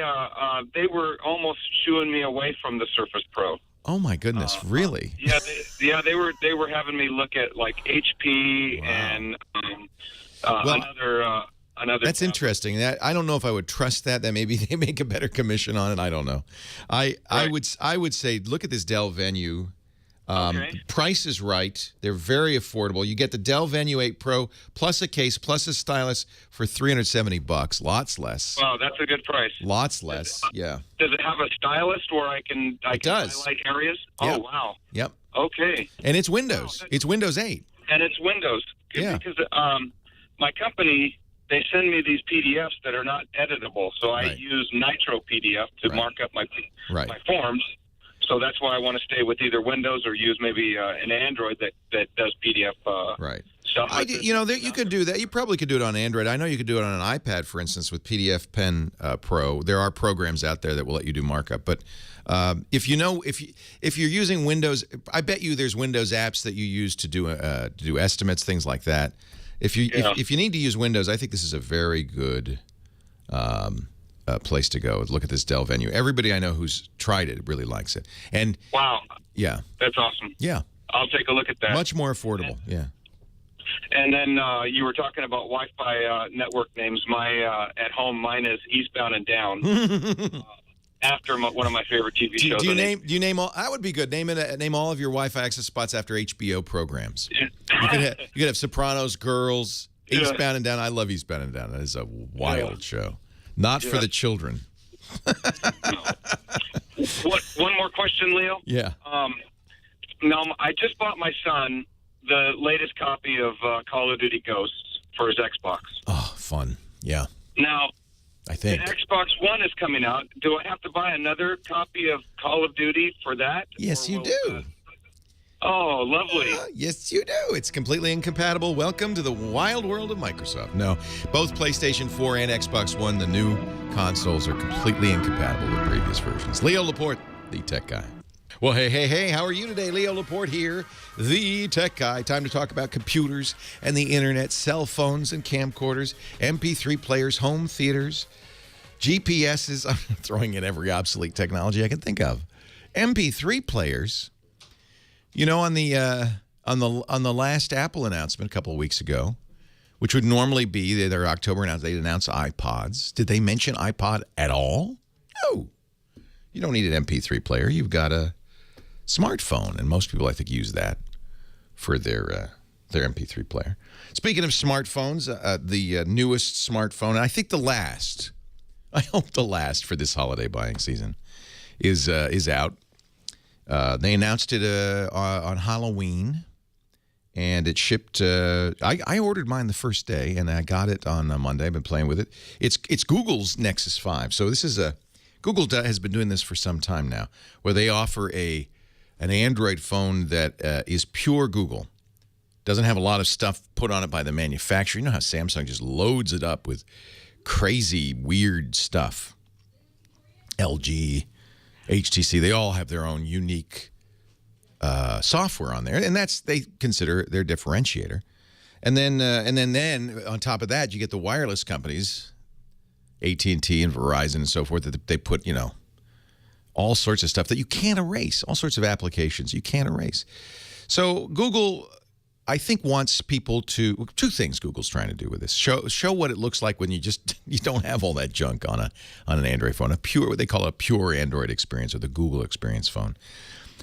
were almost shooing me away from the Surface Pro. Oh my goodness! Really? They were having me look at like HP and another. That's interesting. That I don't know if I would trust that. That maybe they make a better commission on it. I don't know. I would say look at this Dell Venue. Price is right. They're very affordable. You get the Dell Venue 8 Pro plus a case plus a stylus for $370. Lots less. Wow, that's a good price. Lots less. Yeah. Does it have a stylus where I can highlight areas? Yep. Oh wow. Yep. Okay. And it's Windows. It's Windows 8. And it's Windows. Yeah. Because my company, they send me these PDFs that are not editable, so I use Nitro PDF to mark up my forms. So that's why I want to stay with either Windows or use maybe an Android that does PDF stuff. You could do that. You probably could do it on Android. I know you could do it on an iPad, for instance, with PDF Pen Pro. There are programs out there that will let you do markup. But if you're using Windows, I bet you there's Windows apps that you use to do estimates, things like that. If you need to use Windows, I think this is a very good place to go. Look at this Dell Venue. Everybody I know who's tried it really likes it. And wow, yeah, that's awesome. Yeah, I'll take a look at that. Much more affordable. Yeah. And then you were talking about Wi-Fi network names. At home, mine is Eastbound and Down. After one of my favorite TV shows. Do you name all? That would be good. Name all of your Wi-Fi access spots after HBO programs. Yeah. You could have Sopranos, Girls, Eastbound and Down. I love Eastbound and Down. That is a wild show. Not for the children. One more question, Leo? Yeah. Now, I just bought my son the latest copy of Call of Duty Ghosts for his Xbox. Oh, fun. Yeah. Now, I think the Xbox One is coming out. Do I have to buy another copy of Call of Duty for that? Yes, you do. Oh, lovely. Yes, you do. It's completely incompatible. Welcome to the wild world of Microsoft. No, both PlayStation 4 and Xbox One, the new consoles, are completely incompatible with previous versions. Leo Laporte, the tech guy. Well, hey, how are you today? Leo Laporte here, the tech guy. Time to talk about computers and the internet, cell phones and camcorders, MP3 players, home theaters, GPSs. I'm throwing in every obsolete technology I can think of. MP3 players. You know, on the last Apple announcement a couple of weeks ago, which would normally be their October announcement, they'd announce iPods. Did they mention iPod at all? No. You don't need an MP3 player. You've got a smartphone, and most people, I think, use that for their MP3 player. Speaking of smartphones, the newest smartphone, and I think I hope the last for this holiday buying season, is out. They announced it on Halloween, and it shipped. I ordered mine the first day, and I got it on Monday. I've been playing with it. It's Google's Nexus 5. So this is Google has been doing this for some time now, where they offer an Android phone that is pure Google. Doesn't have a lot of stuff put on it by the manufacturer. You know how Samsung just loads it up with crazy, weird stuff. LG, HTC, they all have their own unique software on there, and they consider their differentiator. And then on top of that, you get the wireless companies, AT&T and Verizon and so forth, that they put all sorts of stuff that you can't erase, all sorts of applications you can't erase. So Google, I think, wants people to two things. Google's trying to do with this: show what it looks like when you don't have all that junk on an Android phone, what they call a pure Android experience, or the Google Experience phone.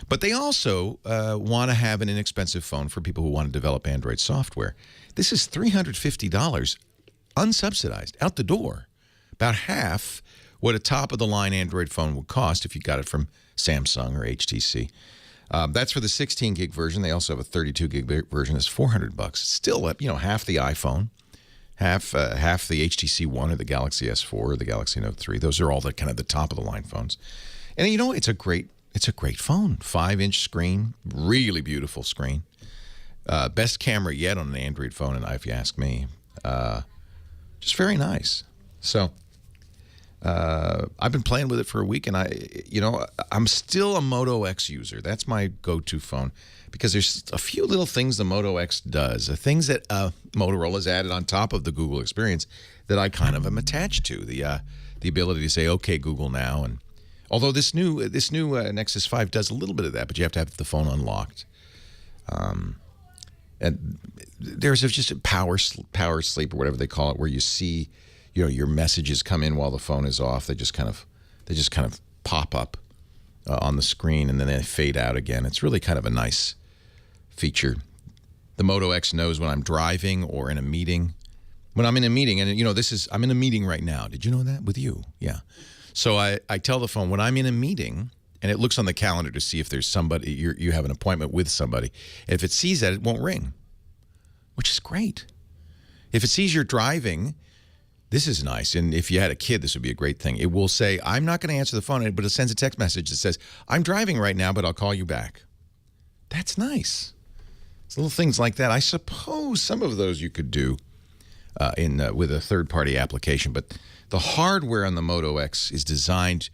But they also want to have an inexpensive phone for people who want to develop Android software. This is $350 unsubsidized out the door, about half what a top-of-the-line Android phone would cost if you got it from Samsung or HTC. That's for the 16-gig version. They also have a 32-gig version. It's $400. Still, half the iPhone, half the HTC One or the Galaxy S4 or the Galaxy Note 3. Those are all the kind of the top of the line phones. And you know, it's a great phone. 5-inch screen, really beautiful screen. Best camera yet on an Android phone, if you ask me. Just very nice. So I've been playing with it for a week, and I'm still a Moto X user. That's my go-to phone because there's a few little things the Moto X does, things that Motorola's added on top of the Google experience that I kind of am attached to. The ability to say, "Okay, Google now," and although this new Nexus 5 does a little bit of that, but you have to have the phone unlocked. And there's just a power sleep or whatever they call it, where you see, your messages come in while the phone is off. They just kind of pop up on the screen and then they fade out again. It's really kind of a nice feature. The Moto X knows when I'm driving or in a meeting. When I'm in a meeting, and I'm in a meeting right now. Did you know that with you? Yeah. So I tell the phone when I'm in a meeting. And it looks on the calendar to see if there's somebody, you have an appointment with somebody. If it sees that, it won't ring, which is great. If it sees you're driving, this is nice. And if you had a kid, this would be a great thing. It will say, I'm not going to answer the phone, but it sends a text message that says, I'm driving right now, but I'll call you back. That's nice. It's little things like that. I suppose some of those you could do with a third-party application, but the hardware on the Moto X is designed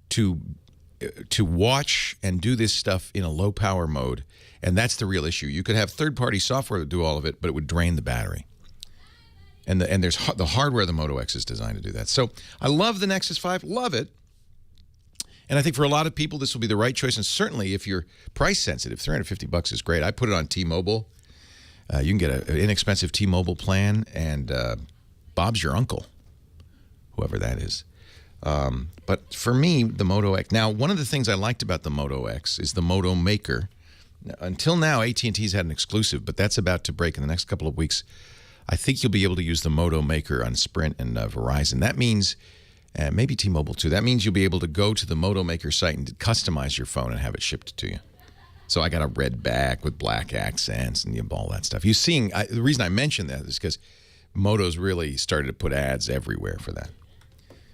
to watch and do this stuff in a low power mode, and that's the real issue. You could have third-party software to do all of it, but it would drain the battery. And there's the hardware of the Moto X is designed to do that. So I love the Nexus 5, love it. And I think for a lot of people, this will be the right choice. And certainly if you're price sensitive, $350 is great. I put it on T-Mobile. You can get an inexpensive T-Mobile plan, and Bob's your uncle, whoever that is. But for me, the Moto X. Now, one of the things I liked about the Moto X is the Moto Maker. Until now, AT&T's had an exclusive, but that's about to break in the next couple of weeks. I think you'll be able to use the Moto Maker on Sprint and Verizon. That means, maybe T-Mobile too, that means you'll be able to go to the Moto Maker site and customize your phone and have it shipped to you. So I got a red back with black accents and all that stuff. You're seeing, the reason I mentioned that is because Moto's really started to put ads everywhere for that.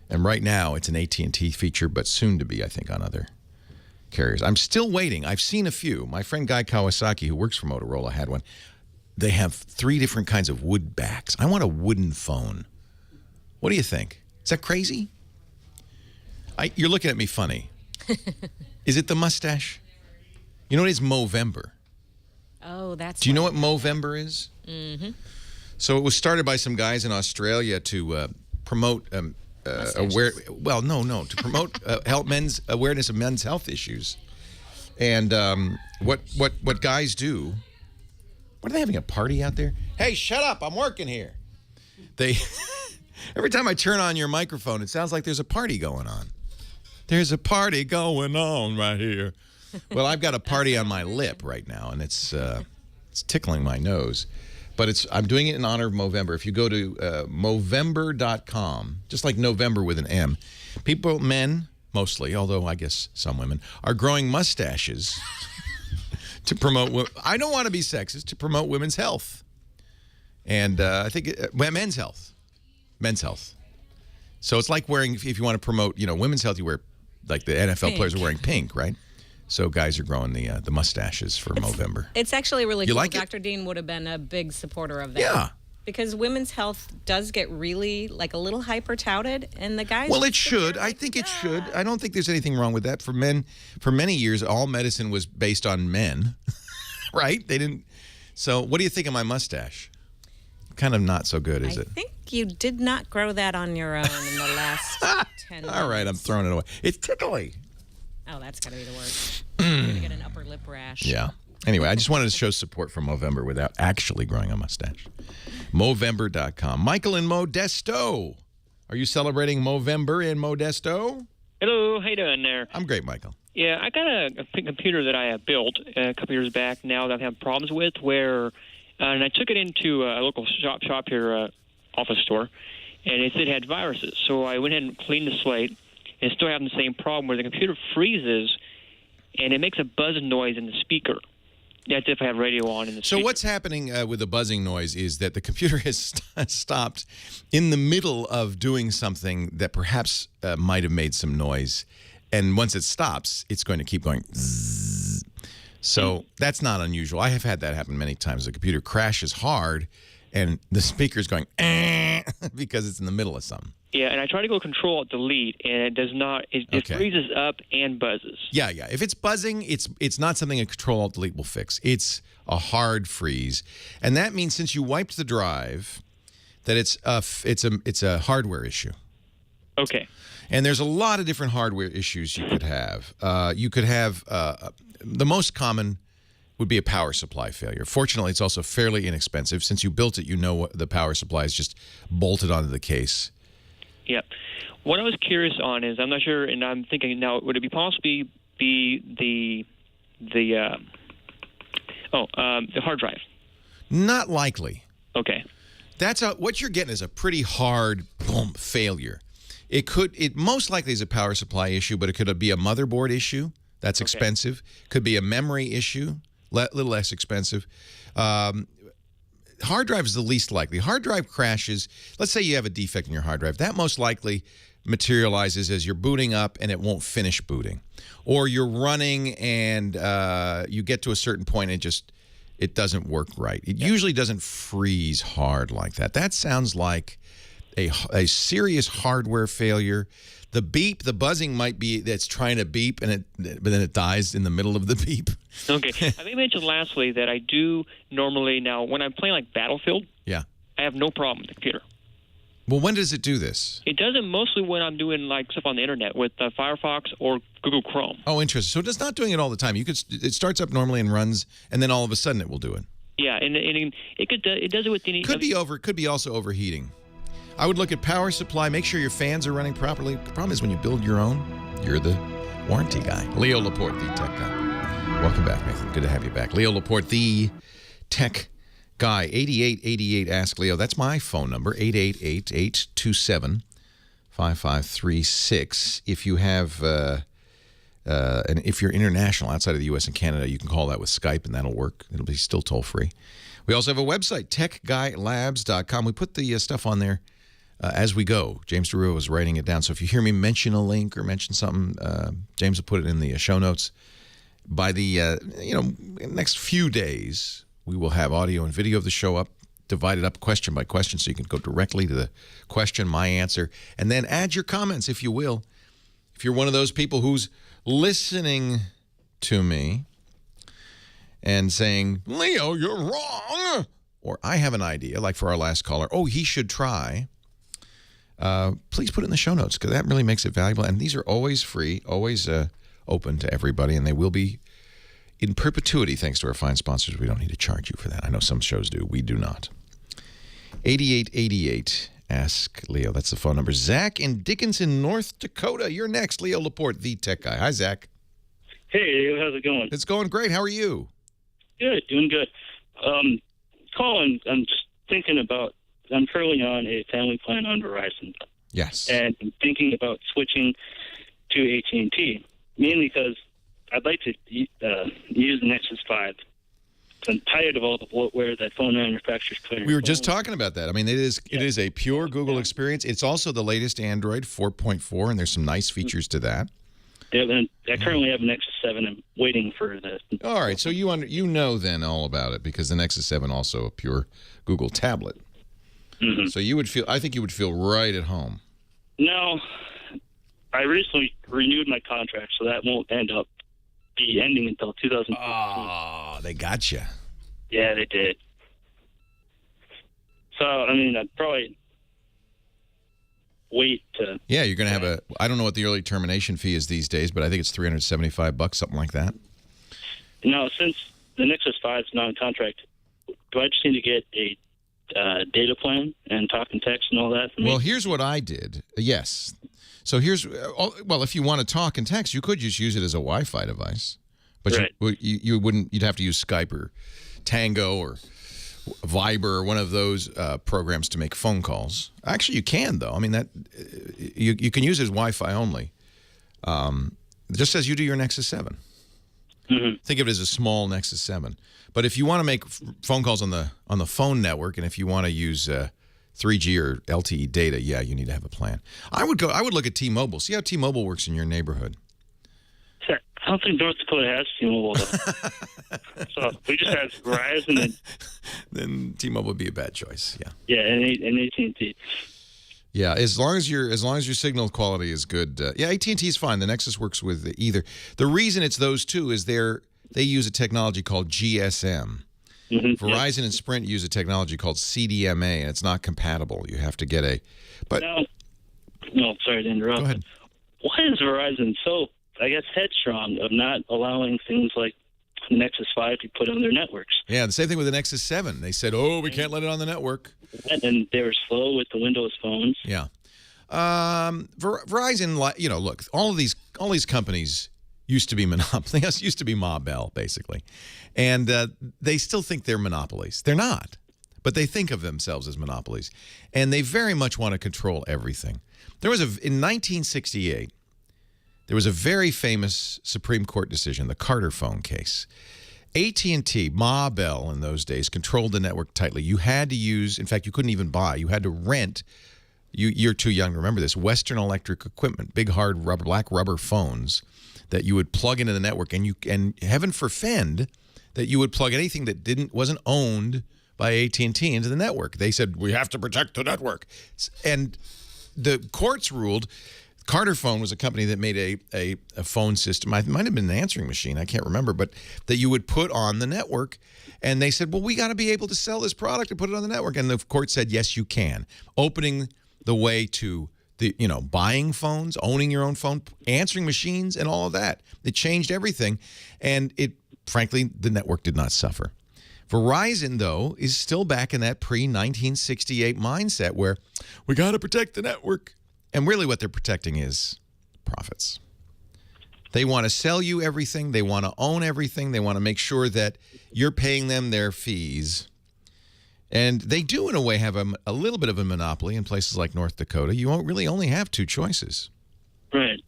And right now, it's an AT&T feature, but soon to be, I think, on other carriers. I'm still waiting. I've seen a few. My friend Guy Kawasaki, who works for Motorola, had one. They have 3 different kinds of wood backs. I want a wooden phone. What do you think? Is that crazy? You're looking at me funny. Is it the mustache? You know what is Movember? Oh, that's. Do you know what Movember is? Mm-hmm. So it was started by some guys in Australia to promote to promote men's awareness of men's health issues. And what guys do? What are they having, a party out there? Hey, shut up! I'm working here. They every time I turn on your microphone, it sounds like there's a party going on. There's a party going on right here. Well, I've got a party on my lip right now, and it's tickling my nose. But I'm doing it in honor of Movember. If you go to Movember.com, just like November with an M, people, men mostly, although I guess some women, are growing mustaches to promote. I don't want to be sexist, to promote women's health, and I think men's health, So it's like wearing, if you want to promote, women's health, you wear, like the NFL players are wearing pink, right? So guys are growing the mustaches for Movember. It's actually really cool. Like Dr. Dean would have been a big supporter of that. Yeah. Because women's health does get really, a little hyper-touted, and the guys... Well, it should. I think it should. I don't think there's anything wrong with that. For men, for many years, all medicine was based on men, right? They didn't... So what do you think of my mustache? Kind of not so good, is it? I think you did not grow that on your own in the last 10 minutes. All right, I'm throwing it away. It's tickly. Oh, that's got to be the worst. You're going to get an upper lip rash. Yeah. Anyway, I just wanted to show support for Movember without actually growing a mustache. Movember.com. Michael in Modesto. Are you celebrating Movember in Modesto? Hello, how you doing there? I'm great, Michael. Yeah, I got a computer that I built a couple years back now that I'm having problems with and I took it into a local shop here, office store, and it said it had viruses. So I went ahead and cleaned the slate, and still having the same problem where the computer freezes, and it makes a buzzing noise in the speaker. That's if I have radio on in the So speaker. what's happening with the buzzing noise is that the computer has stopped in the middle of doing something that perhaps might have made some noise. And once it stops, it's going to keep going. Zzz. So that's not unusual. I have had that happen many times. The computer crashes hard, and the speaker's going because it's in the middle of something. Yeah, and I try to go Control Alt Delete, and it does not. It Okay. freezes up and buzzes. Yeah. If it's buzzing, it's not something a Control Alt Delete will fix. It's a hard freeze, and that means since you wiped the drive, that it's a hardware issue. Okay. And there's a lot of different hardware issues you could have. The most common would be a power supply failure. Fortunately, it's also fairly inexpensive. Since you built it, you know what the power supply is just bolted onto the case. Yeah. What I was curious on is I'm not sure, and I'm thinking now, would it be possibly be the hard drive? Not likely. Okay. What you're getting is a pretty hard failure. It most likely is a power supply issue, but it could be a motherboard issue. That's expensive. Could be a memory issue, little less expensive. Hard drive is the least likely. Hard drive crashes. Let's say you have a defect in your hard drive. That most likely materializes as you're booting up and it won't finish booting. Or you're running and you get to a certain point and it doesn't work right. It usually doesn't freeze hard like that. That sounds like a serious hardware failure. The beep, the buzzing might be that's trying to beep, but then it dies in the middle of the beep. Okay. I think I mentioned lastly that I do normally now when I'm playing like Battlefield. Yeah. I have no problem with the computer. Well, when does it do this? It does it mostly when I'm doing like stuff on the internet with Firefox or Google Chrome. Oh, interesting. So it's not doing it all the time. It starts up normally and runs, and then all of a sudden it will do it. Yeah, and it does it with any. Could be also overheating. I would look at power supply. Make sure your fans are running properly. The problem is when you build your own, you're the warranty guy. Leo Laporte, the tech guy. Welcome back, Nathan. Good to have you back. Leo Laporte, the tech guy. 8888 Ask Leo. That's my phone number. 888-827-5536. If you have, and if you're international outside of the U.S. and Canada, you can call that with Skype, and that'll work. It'll be still toll free. We also have a website, techguylabs.com. We put the stuff on there as we go. James DeRua was writing it down. So if you hear me mention a link or mention something, James will put it in the show notes. By the next few days, we will have audio and video of the show up, divided up question by question, so you can go directly to the question, my answer, and then add your comments, if you will. If you're one of those people who's listening to me and saying, Leo, you're wrong, or I have an idea, like for our last caller, he should try, please put it in the show notes, because that really makes it valuable. And these are always free, always open to everybody, and they will be in perpetuity thanks to our fine sponsors. We don't need to charge you for that. I know some shows do. We do not. 8888 Ask Leo. That's the phone number. Zach in Dickinson, North Dakota. You're next. Leo Laporte, the tech guy. Hi, Zach. Hey, how's it going? It's going great. How are you? Good, doing good. Colin, I'm just thinking about, I'm currently on a family plan on Verizon. Yes. And I'm thinking about switching to AT&T, mainly because I'd like to use the Nexus 5. I'm tired of all the bloatware that phone manufacturers put in. We were just talking about that. I mean, it is a pure Google experience. It's also the latest Android 4.4, and there's some nice features to that. Yeah, and I currently have a Nexus 7. I'm waiting for the... All right, so you know then all about it, because the Nexus 7 also a pure Google tablet. Mm-hmm. So I think you would feel right at home. No, I recently renewed my contract, so that won't be ending until 2015. Oh, they got you. Yeah, they did. So, I mean, I'd probably wait to... Yeah, you're going to have I don't know what the early termination fee is these days, but I think it's $375, something like that. No, since the Nexus 5 is not in contract, do I just need to get a data plan and talk and text and all that? Well, here's what I did. Yes. So if you want to talk and text, you could just use it as a Wi-Fi device. But right. you'd have to use Skype or Tango or Viber or one of those programs to make phone calls. Actually, you can, though. I mean, that you can use it as Wi-Fi only. Just as you do your Nexus 7. Think of it as a small Nexus 7. But if you want to make phone calls on the phone network, and if you want to use 3G or LTE data, yeah, you need to have a plan. I would look at T-Mobile. See how T-Mobile works in your neighborhood. Sure. I don't think North Dakota has T-Mobile, though. So we just have Verizon and... Then T-Mobile would be a bad choice, yeah. Yeah, and AT&T. Yeah, as long as your signal quality is good. Yeah, AT&T is fine. The Nexus works with either. The reason it's those two is they use a technology called GSM. Verizon and Sprint use a technology called CDMA, and it's not compatible. You have to get a. But no, sorry to interrupt. Go ahead. Why is Verizon so, I guess, headstrong of not allowing things like Nexus 5 to put on their networks? Yeah, the same thing with the Nexus 7. They said, "Oh, we can't let it on the network." And they were slow with the Windows phones. Yeah, Verizon. Look, all these companies used to be monopolies. Used to be Ma Bell, basically, and they still think they're monopolies. They're not, but they think of themselves as monopolies, and they very much want to control everything. In 1968. There was a very famous Supreme Court decision, the Carter phone case. AT&T, Ma Bell in those days, controlled the network tightly. You had to use, in fact, you couldn't even buy. You had to rent, you're too young to remember this, Western Electric equipment, big hard black rubber phones that you would plug into the network. And heaven forfend that you would plug anything that wasn't owned by AT&T into the network. They said, we have to protect the network. And the courts ruled... Carter Phone was a company that made a phone system. It might have been an answering machine. I can't remember, but that you would put on the network. And they said, well, we got to be able to sell this product and put it on the network. And the court said, yes, you can. Opening the way to buying phones, owning your own phone, answering machines, and all of that. It changed everything. And frankly, the network did not suffer. Verizon, though, is still back in that pre-1968 mindset where we got to protect the network. And really what they're protecting is profits. They want to sell you everything. They want to own everything. They want to make sure that you're paying them their fees. And they do, in a way, have a little bit of a monopoly in places like North Dakota. You won't really only have two choices. Right.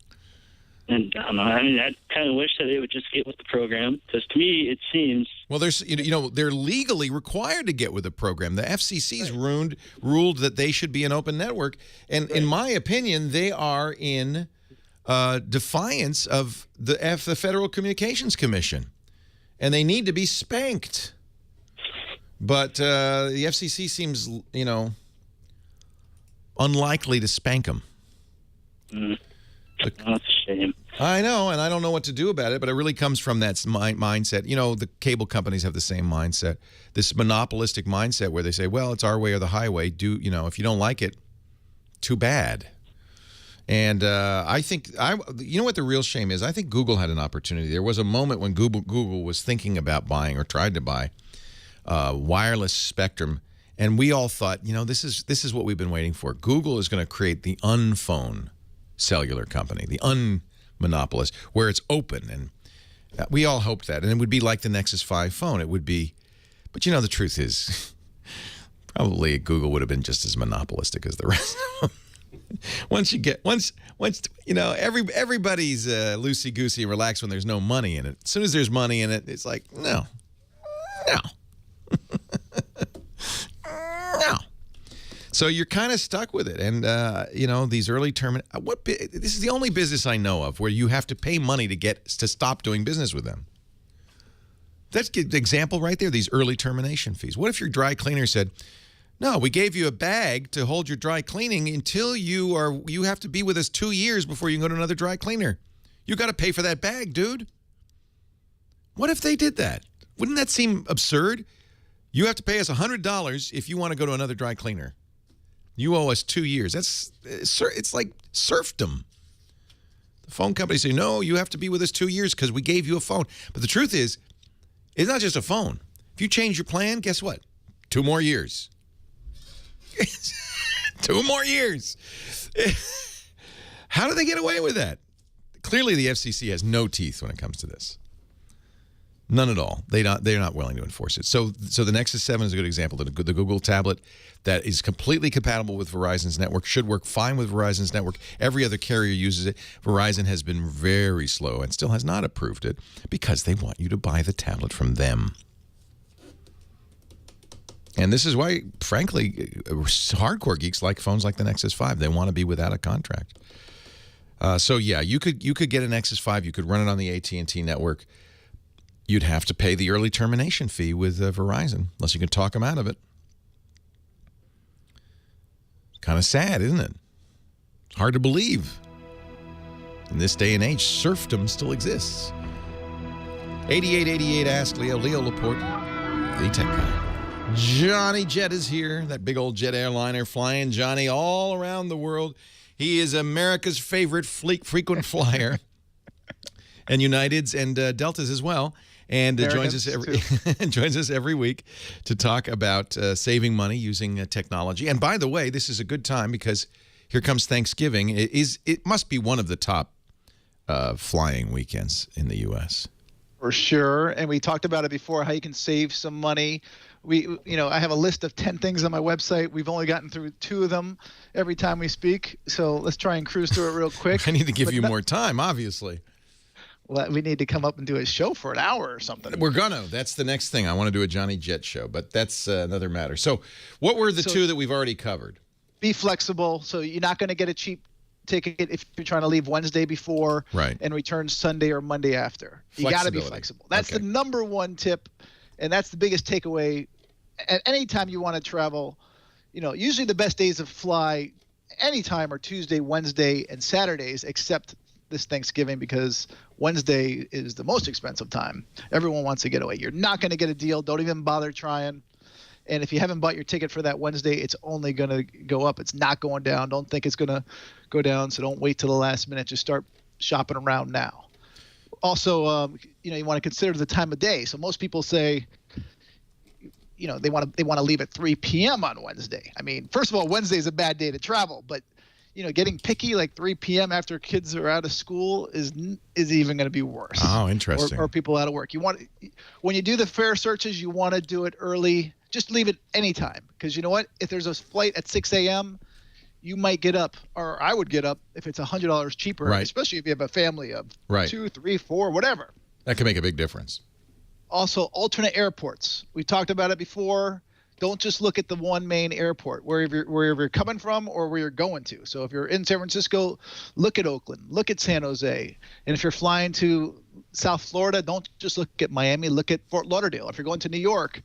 And I don't know. I mean, I kind of wish that they would just get with the program, because to me it seems. Well, they're legally required to get with the program. The FCC's ruled that they should be an open network, and in my opinion, they are in defiance of the Federal Communications Commission, and they need to be spanked. But the FCC seems, unlikely to spank them. That's a shame. I know, and I don't know what to do about it, but it really comes from that mindset. The cable companies have the same mindset, this monopolistic mindset where they say, well, it's our way or the highway. If you don't like it, too bad. And I think, what the real shame is? I think Google had an opportunity. There was a moment when Google was thinking about buying or tried to buy wireless spectrum, and we all thought, this is what we've been waiting for. Google is going to create the unphone cellular company, the unmonopolist, where it's open, and we all hoped that, and it would be like the Nexus 5 phone. It would be, but the truth is, probably Google would have been just as monopolistic as the rest of them. Once everybody's loosey goosey and relaxed when there's no money in it. As soon as there's money in it, it's like no. So you're kind of stuck with it, and these early term. This is the only business I know of where you have to pay money to stop doing business with them. That's the example right there. These early termination fees. What if your dry cleaner said, "No, we gave you a bag to hold your dry cleaning until you have to be with us 2 years before you can go to another dry cleaner. You got to pay for that bag, dude." What if they did that? Wouldn't that seem absurd? You have to pay us $100 if you want to go to another dry cleaner. You owe us 2 years. It's like serfdom. The phone companies say, no, you have to be with us 2 years because we gave you a phone. But the truth is, it's not just a phone. If you change your plan, guess what? 2 more years. 2 more years. How do they get away with that? Clearly, the FCC has no teeth when it comes to this. None at all. They're not willing to enforce it. So the Nexus 7 is a good example. The Google tablet that is completely compatible with Verizon's network should work fine with Verizon's network. Every other carrier uses it. Verizon has been very slow and still has not approved it because they want you to buy the tablet from them. And this is why, frankly, hardcore geeks like phones like the Nexus 5. They want to be without a contract. So yeah, you could get a Nexus 5. You could run it on the AT&T network. You'd have to pay the early termination fee with Verizon, unless you can talk them out of it. Kind of sad, isn't it? It's hard to believe. In this day and age, serfdom still exists. 8888 Ask Leo. Leo Laporte, the tech guy. Johnny Jet is here, that big old jet airliner flying Johnny all around the world. He is America's favorite frequent flyer, and United's and Delta's as well. And joins us every week to talk about saving money using technology. And by the way, this is a good time because here comes Thanksgiving. It must be one of the top flying weekends in the U.S. For sure. And we talked about it before, how you can save some money. I have a list of 10 things on my website. We've only gotten through 2 of them every time we speak. So let's try and cruise through it real quick. I need to give you more time, obviously. Well, we need to come up and do a show for an hour or something. We're gonna. That's the next thing. I want to do a Johnny Jet show, but that's another matter. So what were the 2 that we've already covered? Be flexible. So you're not going to get a cheap ticket if you're trying to leave Wednesday before and return Sunday or Monday after. You got to be flexible. That's the number 1 tip, and that's the biggest takeaway. At any time you want to travel, usually the best days of fly anytime are Tuesday, Wednesday, and Saturdays, except this Thanksgiving, because Wednesday is the most expensive time. Everyone wants to get away. You're not going to get a deal. Don't even bother trying. And if you haven't bought your ticket for that Wednesday, it's only going to go up. It's not going down. Don't think it's going to go down. So don't wait till the last minute. Just start shopping around now. Also, you want to consider the time of day. So most people say, they want to leave at 3 p.m. on Wednesday. I mean, first of all, Wednesday is a bad day to travel, but getting picky like 3 p.m. after kids are out of school is even going to be worse. Oh, interesting. Or people out of work. When you do the fare searches, you want to do it early. Just leave it anytime, because you know what? If there's a flight at 6 a.m., you might get up, or I would get up if it's $100 cheaper, especially if you have a family of 2, 3, 4, whatever. That can make a big difference. Also, alternate airports. We talked about it before. Don't just look at the one main airport, wherever you're coming from or where you're going to. So if you're in San Francisco, look at Oakland, look at San Jose. And if you're flying to South Florida, don't just look at Miami, look at Fort Lauderdale. If you're going to New York,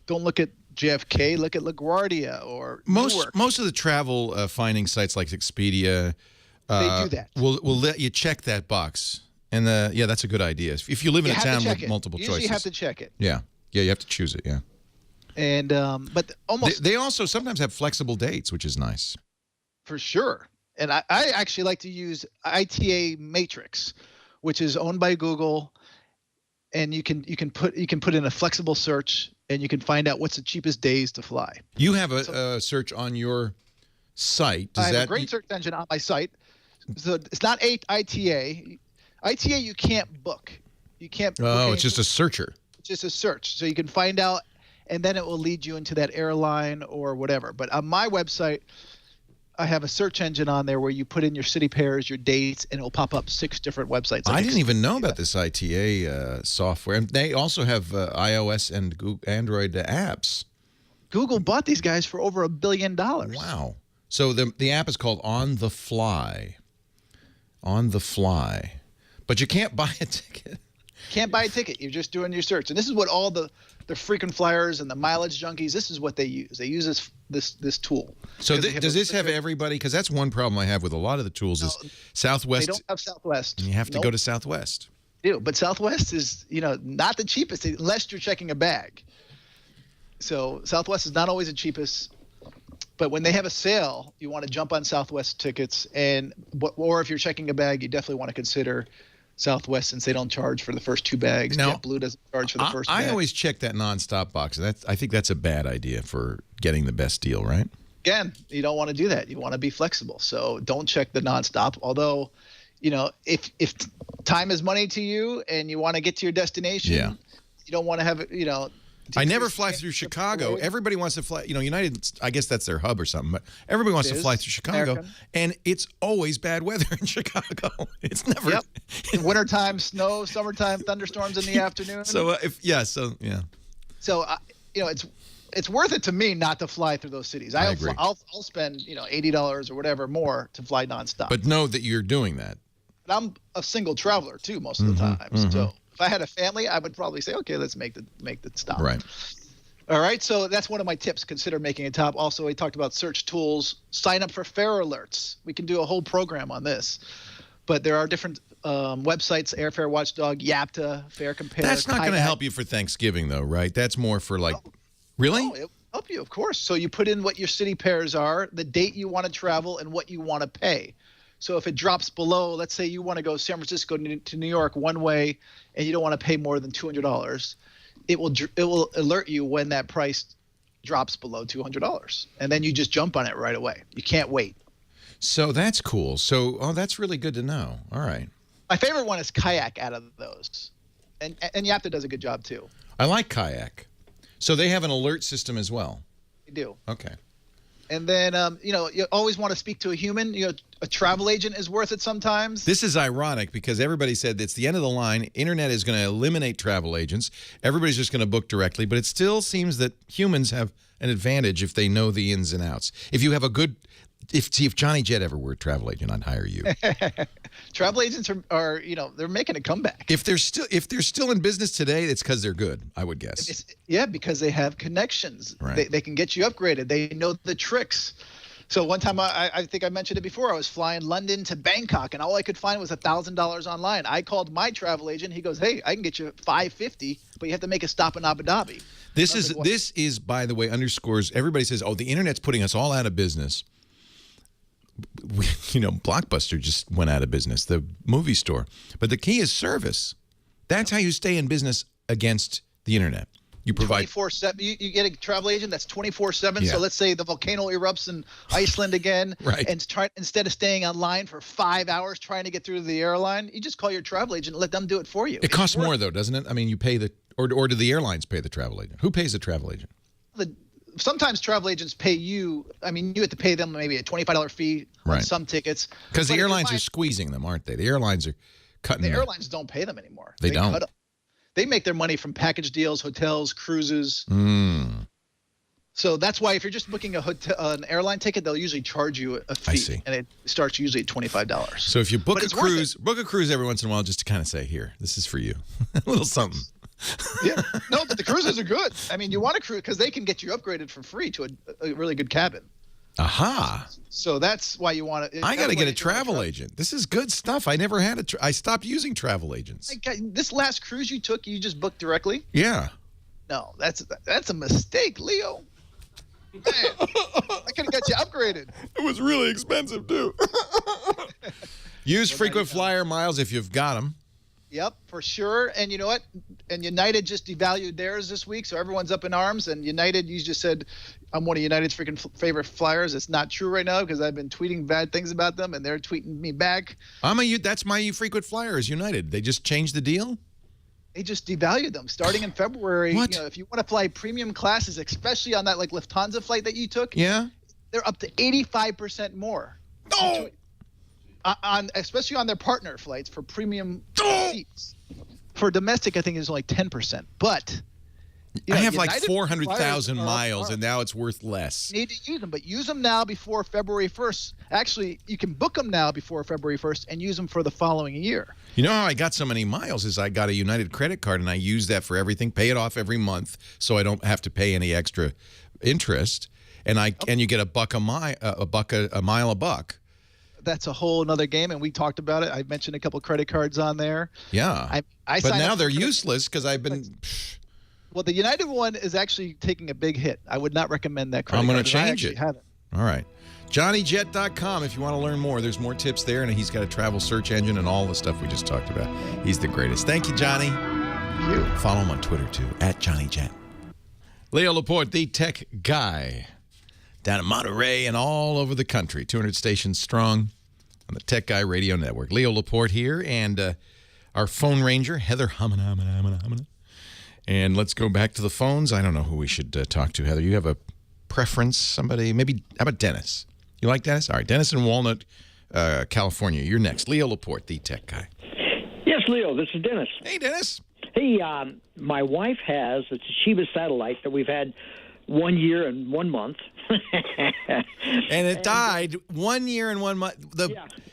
don't look at JFK, look at LaGuardia or Newark. Most of the travel finding sites like Expedia, they do that. Will let you check that box. And that's a good idea. If you live in a town with multiple choices. You have to check it. Yeah, you have to choose it, yeah. And but almost they also sometimes have flexible dates, which is nice. For sure. And I actually like to use ITA Matrix, which is owned by Google, and you can put in a flexible search and you can find out what's the cheapest days to fly. You have a search on your site. I have a great search engine on my site. So it's not ITA. ITA you can't book. You can't book anything. It's just a searcher. It's just a search. So you can find out, and then it will lead you into that airline or whatever. But on my website, I have a search engine on there where you put in your city pairs, your dates, and it will pop up 6 different websites. I didn't even know about this ITA software. And they also have iOS and Android apps. Google bought these guys for over $1 billion. Wow. So the app is called On the Fly. On the Fly. But you can't buy a ticket. Can't buy a ticket. You're just doing your search. And this is what all the frequent flyers and the mileage junkies, this is what they use. They use this tool. So does this have everybody? Because that's one problem I have with a lot of the tools is Southwest. They don't have Southwest. You have to go to Southwest. But Southwest is, not the cheapest unless you're checking a bag. So Southwest is not always the cheapest. But when they have a sale, you want to jump on Southwest tickets. Or if you're checking a bag, you definitely want to consider Southwest, since they don't charge for the first 2 bags. Now, JetBlue doesn't charge for the first bag. I always check that nonstop box. I think that's a bad idea for getting the best deal, right? Again, you don't want to do that. You want to be flexible. So don't check the nonstop. Although, if time is money to you and you want to get to your destination, You don't want to have, you know. I never fly through Chicago. Everybody wants to fly. You know, United, I guess that's their hub or something, but everybody wants to fly through Chicago. American. And it's always bad weather in Chicago. It's never. Yep. Wintertime, snow, summertime, thunderstorms in the afternoon. So, So, you know, it's worth it to me not to fly through those cities. I agree. I'll spend, you know, $80 or whatever more to fly nonstop. But know that you're doing that. But I'm a single traveler too most of the time. So if I had a family, I would probably say, okay, let's make the stop. Right. All right. So that's one of my tips. Consider making a top. Also, we talked about search tools. Sign up for fare alerts. We can do a whole program on this. But there are different websites: Airfare Watchdog, Yapta, Fare Compare. That's not going to help you for Thanksgiving, though, right? That's more for like. Really? No, it will help you, of course. So you put in what your city pairs are, the date you want to travel, and what you want to pay. So if it drops below, let's say you want to go San Francisco to New York one way, and you don't want to pay more than $200, it will alert you when that price drops below $200, and then you just jump on it right away. You can't wait. So that's cool. So that's really good to know. All right. My favorite one is Kayak out of those, and Yapta does a good job too. I like Kayak. So they have an alert system as well. They do. Okay. And then, you know, you always want to speak to a human. You know, a travel agent is worth it sometimes. This is ironic because everybody said it's the end of the line. Internet is going to eliminate travel agents. Everybody's just going to book directly. But it still seems that humans have an advantage if they know the ins and outs. If you have a good... If Johnny Jet ever were a travel agent, I'd hire you. Travel agents are, you know, they're making a comeback. If they're still in business today, it's because they're good, I would guess. Because they have connections. Right. They can get you upgraded. They know the tricks. So one time, I think I mentioned it before, I was flying London to Bangkok, and all I could find was $1,000 online. I called my travel agent. He goes, hey, I can get you $550, but you have to make a stop in Abu Dhabi. This is, by the way, underscores, everybody says, oh, the internet's putting us all out of business. You know, Blockbuster just went out of business, the movie store. But the key is service. That's how you stay in business against the internet. You provide 24/7. You get a travel agent that's 24/7. Yeah. So let's say the volcano erupts in Iceland again, right? And instead of staying online for 5 hours trying to get through to the airline, you just call your travel agent and let them do it for you. It costs more though, doesn't it? I mean, you pay or do the airlines pay the travel agent? Who pays the travel agent? Sometimes travel agents pay you. I mean, you have to pay them maybe a $25 fee on some tickets. Because the airlines are squeezing them, aren't they? The airlines are cutting them. The airlines don't pay them anymore. They don't. Cut them. They make their money from package deals, hotels, cruises. So that's why if you're just booking an airline ticket, they'll usually charge you a fee. I see. And it starts usually at $25. So if you book a cruise every once in a while just to kind of say, here, this is for you. A little something. Yeah. No, but the cruises are good. I mean, you want a cruise because they can get you upgraded for free to a really good cabin. Aha. So that's why you want to. I got to get a travel agent. This is good stuff. I never had I stopped using travel agents. This last cruise you took, you just booked directly? Yeah. No, that's a mistake, Leo. Man, I could have got you upgraded. It was really expensive, too. Use frequent flyer miles if you've got them. Yep, for sure. And you know what? And United just devalued theirs this week, so everyone's up in arms. And United, you just said, I'm one of United's freaking favorite flyers. It's not true right now because I've been tweeting bad things about them, and they're tweeting me back. That's my frequent flyer is United. They just changed the deal? They just devalued them starting in February. What? You know, if you want to fly premium classes, especially on that like Lufthansa flight that you took, yeah, they're up to 85% more. Oh. Especially on their partner flights for premium seats. For domestic, I think it's only 10%. But I have like 400,000 miles, and now it's worth less. You need to use them, but use them now before February 1st. Actually, you can book them now before February 1st and use them for the following year. You know how I got so many miles is I got a United credit card, and I use that for everything, pay it off every month so I don't have to pay any extra interest. And you get $1 a mile, a mile a buck. That's a whole nother game, and we talked about it. I mentioned a couple credit cards on there. Yeah. But now they're useless because I've been... Well, the United one is actually taking a big hit. I would not recommend that credit card. I'm going to change it. Haven't. All right. JohnnyJet.com if you want to learn more. There's more tips there, and he's got a travel search engine and all the stuff we just talked about. He's the greatest. Thank you, Johnny. Thank you. Follow him on Twitter, too, @JohnnyJet. Leo Laporte, the tech guy, down in Monterey and all over the country. 200 stations strong on the Tech Guy Radio Network. Leo Laporte here, and our phone ranger, Heather Hamana. And let's go back to the phones. I don't know who we should talk to, Heather. You have a preference? Somebody? Maybe, how about Dennis? You like Dennis? All right, Dennis in Walnut, California. You're next. Leo Laporte, the tech guy. Yes, Leo, this is Dennis. Hey, Dennis. Hey, my wife has a Toshiba satellite that we've had 1 year and 1 month. And it died 1 year and 1 month.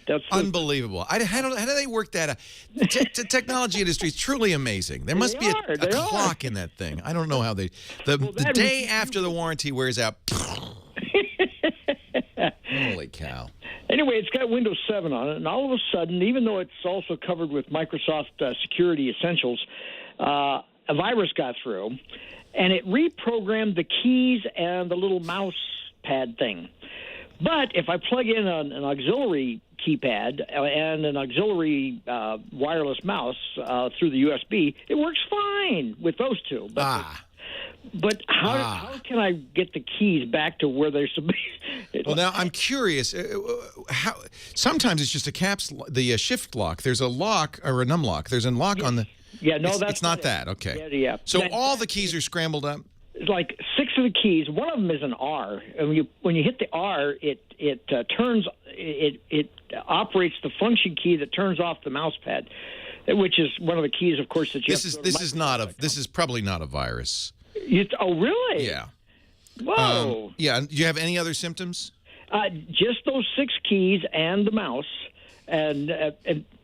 That's unbelievable. How do they work that out? The technology industry is truly amazing. There must be a clock in that thing. I don't know how they... The day after the warranty wears out... Holy cow. Anyway, it's got Windows 7 on it, and all of a sudden, even though it's also covered with Microsoft Security Essentials, a virus got through, and it reprogrammed the keys and the little mouse pad thing. But if I plug in an auxiliary keypad and an auxiliary wireless mouse through the USB, it works fine with those two. But how can I get the keys back to where they're supposed to be? Well, now I'm curious. How sometimes it's just the shift lock. There's a lock or a num lock. There's a lock on the. Yeah, no, it's not that. Okay. Yeah. So all the keys are scrambled up. Like 6 of the keys. One of them is an R, and when you hit the R, it turns it operates the function key that turns off the mouse pad, which is one of the keys, of course. That this is probably not a virus. Oh, really? Yeah. Whoa. Yeah. Do you have any other symptoms? Just those 6 keys and the mouse, and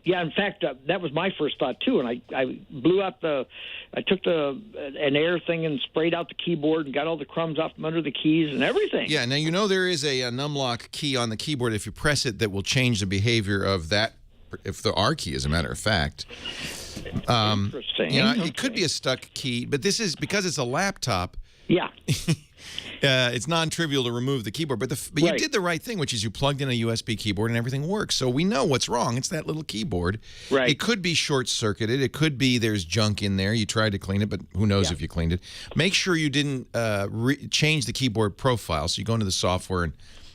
yeah. In fact, that was my first thought too. And I blew out I took an air thing and sprayed out the keyboard and got all the crumbs off from under the keys and everything. Yeah. Now there is a numlock key on the keyboard. If you press it, that will change the behavior of that. If the R key, as a matter of fact. Interesting. It could be a stuck key, but this is because it's a laptop. Yeah. It's non-trivial to remove the keyboard, but you did the right thing, which is you plugged in a USB keyboard and everything works. So we know what's wrong. It's that little keyboard. Right. It could be short-circuited. It could be there's junk in there. You tried to clean it, but who knows if you cleaned it. Make sure you didn't change the keyboard profile. So you go into the software and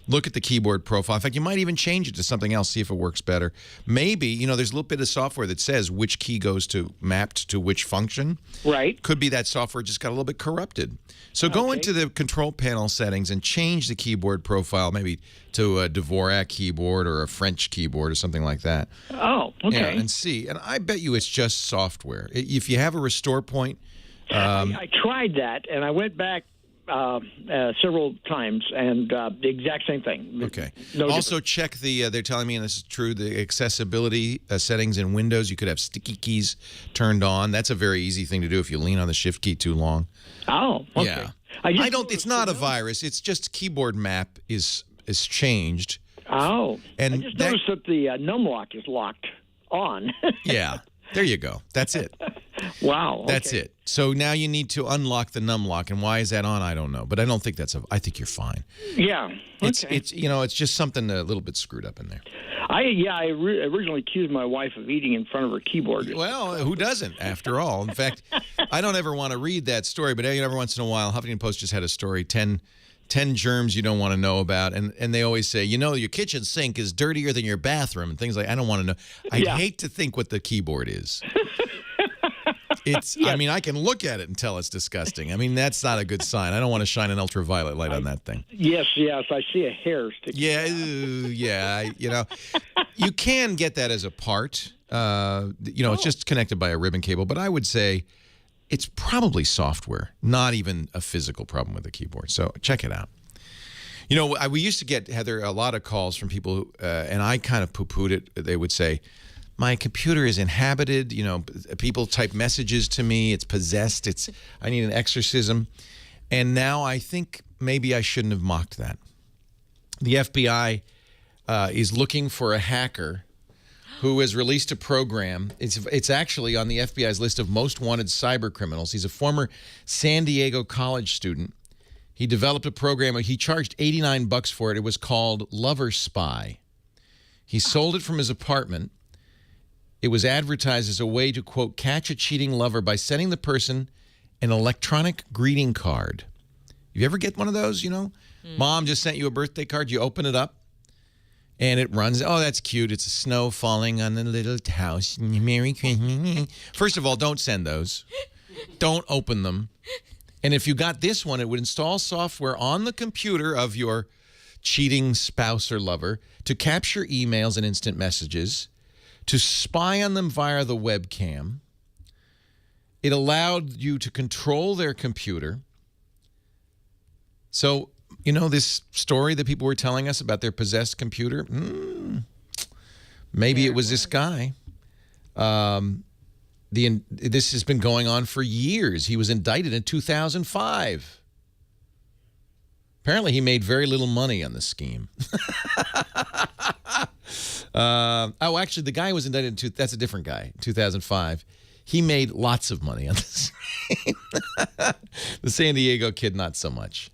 look at the keyboard profile. In fact, you might even change it to something else, see if it works better. Maybe, there's a little bit of software that says which key goes to mapped to which function. Right. Could be that software just got a little bit corrupted. So go into the control panel settings and change the keyboard profile, maybe to a Dvorak keyboard or a French keyboard or something like that. Oh, okay. Yeah, and see. And I bet you it's just software. If you have a restore point. I tried that, and I went back several times, and the exact same thing. Okay. Also check they're telling me, and this is true, the accessibility settings in Windows. You could have sticky keys turned on. That's a very easy thing to do if you lean on the shift key too long. Oh, okay. Yeah. It's not a virus. It's just keyboard map is changed. Oh. And I just noticed that the numlock is locked on. Yeah. There you go. That's it. Wow. That's it. So now you need to unlock the numlock, and why is that on? I don't know, but I don't think I think you're fine. Yeah. It's just something a little bit screwed up in there. I originally accused my wife of eating in front of her keyboard. Well, who doesn't, after all? In fact, I don't ever want to read that story, but every once in a while, Huffington Post just had a story, 10 germs you don't want to know about, and they always say, your kitchen sink is dirtier than your bathroom, and things like I don't want to know. I'd hate to think what the keyboard is. I mean, I can look at it and tell it's disgusting. I mean, that's not a good sign. I don't want to shine an ultraviolet light on that thing. Yes, I see a hair sticking out. You can get that as a part. It's just connected by a ribbon cable, but I would say it's probably software, not even a physical problem with the keyboard. So check it out. We used to get, Heather, a lot of calls from people, who, and I kind of poo-pooed it. They would say, my computer is inhabited. People type messages to me. It's possessed. I need an exorcism. And now I think maybe I shouldn't have mocked that. The FBI is looking for a hacker who has released a program. It's actually on the FBI's list of most wanted cyber criminals. He's a former San Diego college student. He developed a program. He charged $89 for it. It was called Lover Spy. He sold it from his apartment. It was advertised as a way to, quote, catch a cheating lover by sending the person an electronic greeting card. You ever get one of those, Mom just sent you a birthday card. You open it up, and it runs. Oh, that's cute. It's snow falling on the little house. Merry Christmas. First of all, don't send those. Don't open them. And if you got this one, it would install software on the computer of your cheating spouse or lover to capture emails and instant messages, to spy on them via the webcam. It allowed you to control their computer. So, you know, this story that people were telling us about their possessed computer? Maybe it was this guy. This has been going on for years. He was indicted in 2005. Apparently, he made very little money on the scheme. Actually, the guy who was indicted that's a different guy, 2005. He made lots of money on this scheme. The San Diego kid, not so much.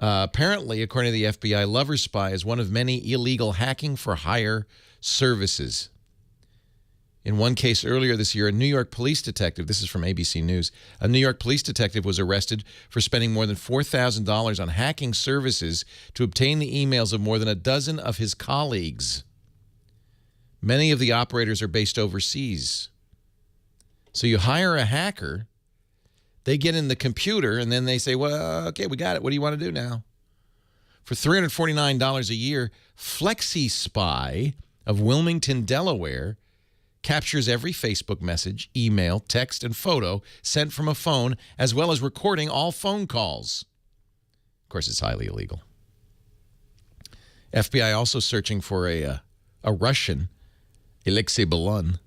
Apparently, according to the FBI, Lover Spy is one of many illegal hacking for hire services. In one case earlier this year, a New York police detective, this is from ABC News, a New York police detective was arrested for spending more than $4,000 on hacking services to obtain the emails of more than a dozen of his colleagues. Many of the operators are based overseas. So you hire a hacker, they get in the computer, and then they say, well, okay, we got it. What do you want to do now? For $349 a year, Flexi Spy of Wilmington, Delaware, captures every Facebook message, email, text, and photo sent from a phone, as well as recording all phone calls. Of course, it's highly illegal. FBI also searching for a Russian, Alexei Balun,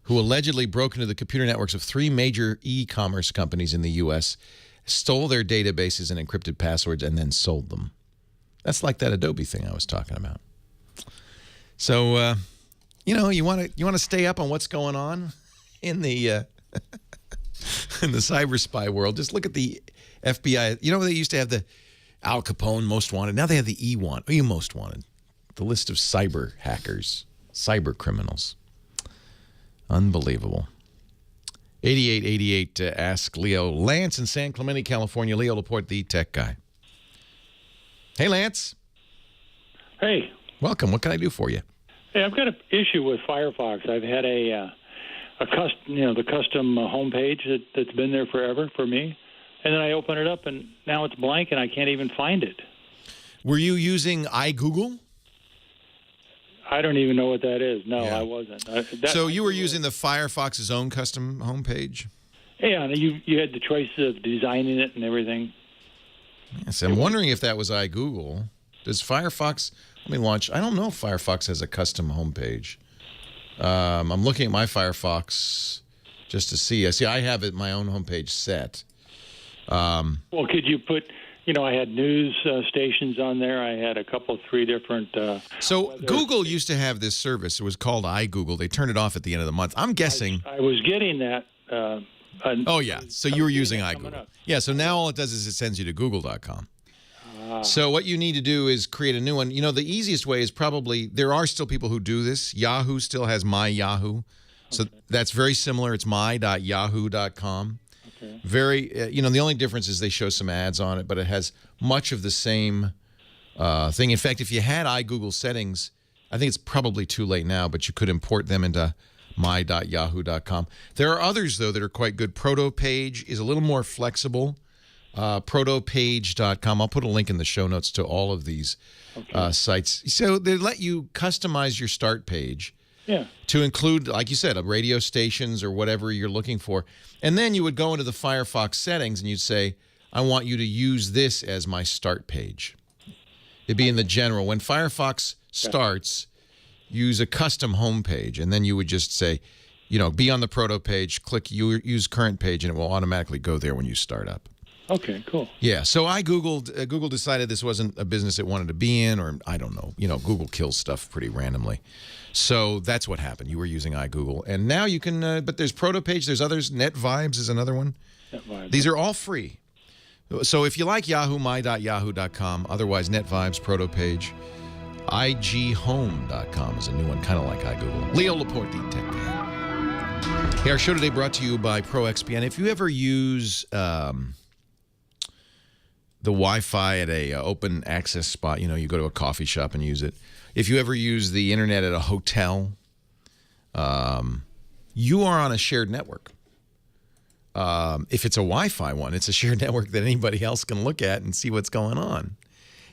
who allegedly broke into the computer networks of 3 major e-commerce companies in the U.S., stole their databases and encrypted passwords, and then sold them. That's like that Adobe thing I was talking about. So, you know, you want to stay up on what's going on in the in the cyber spy world. Just look at the FBI. You know, they used to have the Al Capone Most Wanted. Now they have the E Most Wanted. The list of cyber hackers, cyber criminals. Unbelievable. 8888 to ask Leo. Lance in San Clemente, California. Leo Laporte, the tech guy. Hey, Lance. Hey. Welcome. What can I do for you? Hey, I've got an issue with Firefox. I've had the custom homepage that's been there forever for me, and then I open it up and now it's blank and I can't even find it. Were you using iGoogle? I don't even know what that is. No, I wasn't. So you were using the Firefox's own custom homepage? Yeah, and you had the choice of designing it and everything. Yes, I'm wondering if that was iGoogle. Does Firefox? Let me launch. I don't know if Firefox has a custom homepage. I'm looking at my Firefox just to see. I have it my own homepage set. Well, could you put? You know, I had news stations on there. I had a couple, 3 different. So Google used to have this service. It was called iGoogle. They turned it off at the end of the month. I'm guessing. I was getting that. Oh yeah. So you were using iGoogle. Yeah. So now all it does is it sends you to Google.com. So what you need to do is create a new one. You know, the easiest way is probably, there are still people who do this. Yahoo still has My Yahoo. So that's very similar. It's my.yahoo.com. Okay. Very, you know, the only difference is they show some ads on it, but it has much of the same thing. In fact, if you had iGoogle settings, I think it's probably too late now, but you could import them into my.yahoo.com. There are others, though, that are quite good. Protopage is a little more flexible. Protopage.com. I'll put a link in the show notes to all of these sites. So they let you customize your start page to include, like you said, radio stations or whatever you're looking for. And then you would go into the Firefox settings and you'd say, I want you to use this as my start page. It'd be in the general. When Firefox starts, use a custom home page, and then you would just say, you know, be on the proto page, click use current page, and it will automatically go there when you start up. Okay, cool. Yeah, so I Googled, Google decided this wasn't a business it wanted to be in, or I don't know. You know, Google kills stuff pretty randomly. So that's what happened. You were using iGoogle. And now you can, but there's Protopage, there's others. NetVibes is another one. NetVibes. These are all free. So if you like Yahoo, my.yahoo.com. Otherwise, NetVibes, Protopage. ighome.com is a new one, kind of like iGoogle. Leo Laporte, the tech guy. Hey, our show today brought to you by ProXPN. If you ever use the Wi-Fi at a open access spot, you know, you go to a coffee shop and use it. If you ever use the internet at a hotel, you are on a shared network. If it's a Wi-Fi one, it's a shared network that anybody else can look at and see what's going on.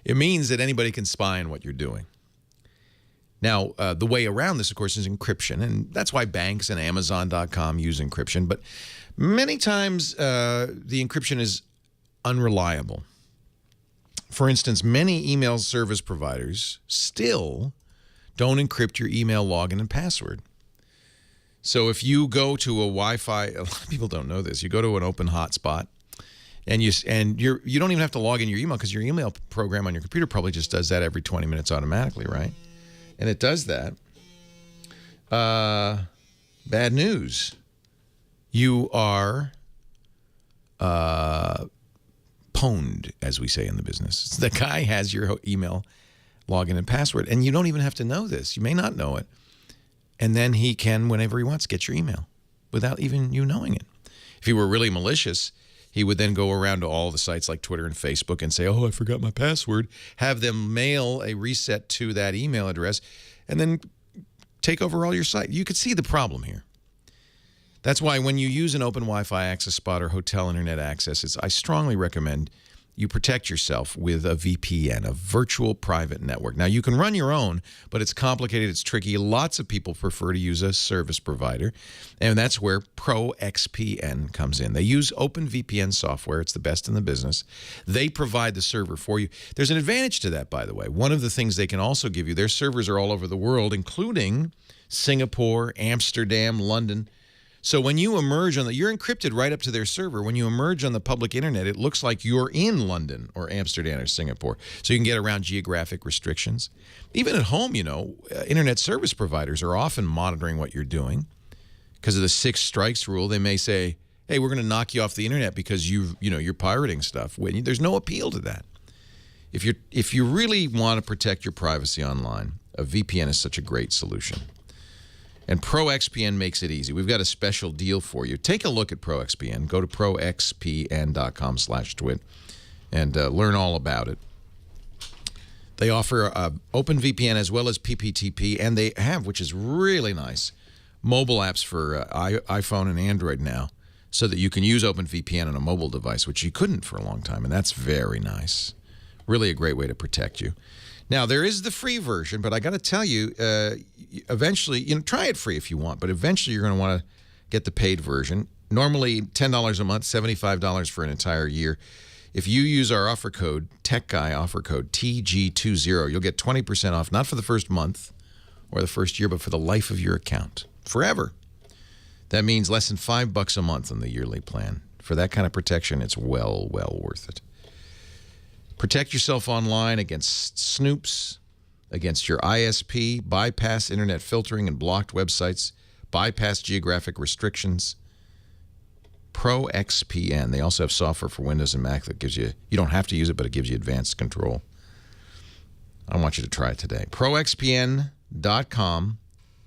It means that anybody can spy on what you're doing. Now, the way around this, of course, is encryption, and that's why banks and Amazon.com use encryption. But many times, the encryption is unreliable. For instance, many email service providers still don't encrypt your email login and password. So if you go to a Wi-Fi, a lot of people don't know this. You go to an open hotspot, and you don't even have to log in your email because your email program on your computer probably just does that every 20 minutes automatically, right? And it does that. Bad news. You are pwned, as we say in the business. The guy has your email login and password, and you don't even have to know this. You may not know it. And then he can, whenever he wants, get your email without even you knowing it. If he were really malicious, he would then go around to all the sites like Twitter and Facebook and say, oh, I forgot my password, have them mail a reset to that email address, and then take over all your site. You could see the problem here. That's why when you use an open Wi-Fi access spot or hotel internet access, I strongly recommend you protect yourself with a VPN, a virtual private network. Now, you can run your own, but it's complicated, it's tricky. Lots of people prefer to use a service provider, and that's where ProXPN comes in. They use OpenVPN software. It's the best in the business. They provide the server for you. There's an advantage to that, by the way. One of the things they can also give you, their servers are all over the world, including Singapore, Amsterdam, London. So when you emerge on you're encrypted right up to their server. When you emerge on the public internet, it looks like you're in London or Amsterdam or Singapore. So you can get around geographic restrictions. Even at home, internet service providers are often monitoring what you're doing. Because of the 6 strikes rule, they may say, hey, we're going to knock you off the internet because you're pirating stuff. There's no appeal to that. If you really want to protect your privacy online, a VPN is such a great solution. And ProXPN makes it easy. We've got a special deal for you. Take a look at ProXPN. Go to proxpn.com/twit and learn all about it. They offer OpenVPN as well as PPTP, and they have, which is really nice, mobile apps for iPhone and Android now so that you can use OpenVPN on a mobile device, which you couldn't for a long time, and that's very nice. Really a great way to protect you. Now, there is the free version, but I got to tell you, eventually, try it free if you want, but eventually you're going to want to get the paid version. Normally, $10 a month, $75 for an entire year. If you use our offer code, Tech Guy offer code TG20, you'll get 20% off, not for the first month or the first year, but for the life of your account, forever. That means less than $5 a month on the yearly plan. For that kind of protection, it's well worth it. Protect yourself online against snoops, against your ISP, bypass internet filtering and blocked websites, bypass geographic restrictions. ProXPN. They also have software for Windows and Mac that gives you don't have to use it, but it gives you advanced control. I want you to try it today. ProXPN.com.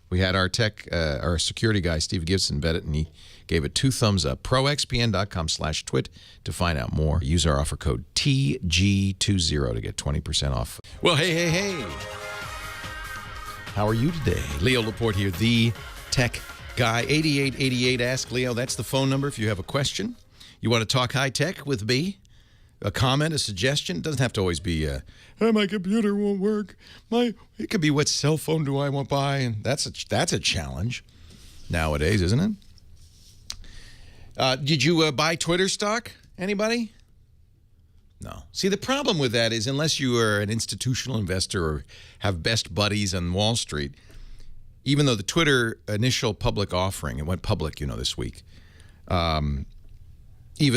We had our security guy, Steve Gibson, vet it, and he gave it 2 thumbs up. ProXPN.com/twit to find out more. Use our offer code TG20 to get 20% off. Well, hey. How are you today? Leo Laporte here, the Tech Guy. 8888 Ask Leo. That's the phone number if you have a question. You want to talk high-tech with me? A comment, a suggestion? It doesn't have to always be, my computer won't work. It could be, what cell phone do I want to buy? And that's a challenge nowadays, isn't it? Did you buy Twitter stock? Anybody? No. See, the problem with that is unless you are an institutional investor or have best buddies on Wall Street, even though the Twitter initial public offering, it went public, this week, even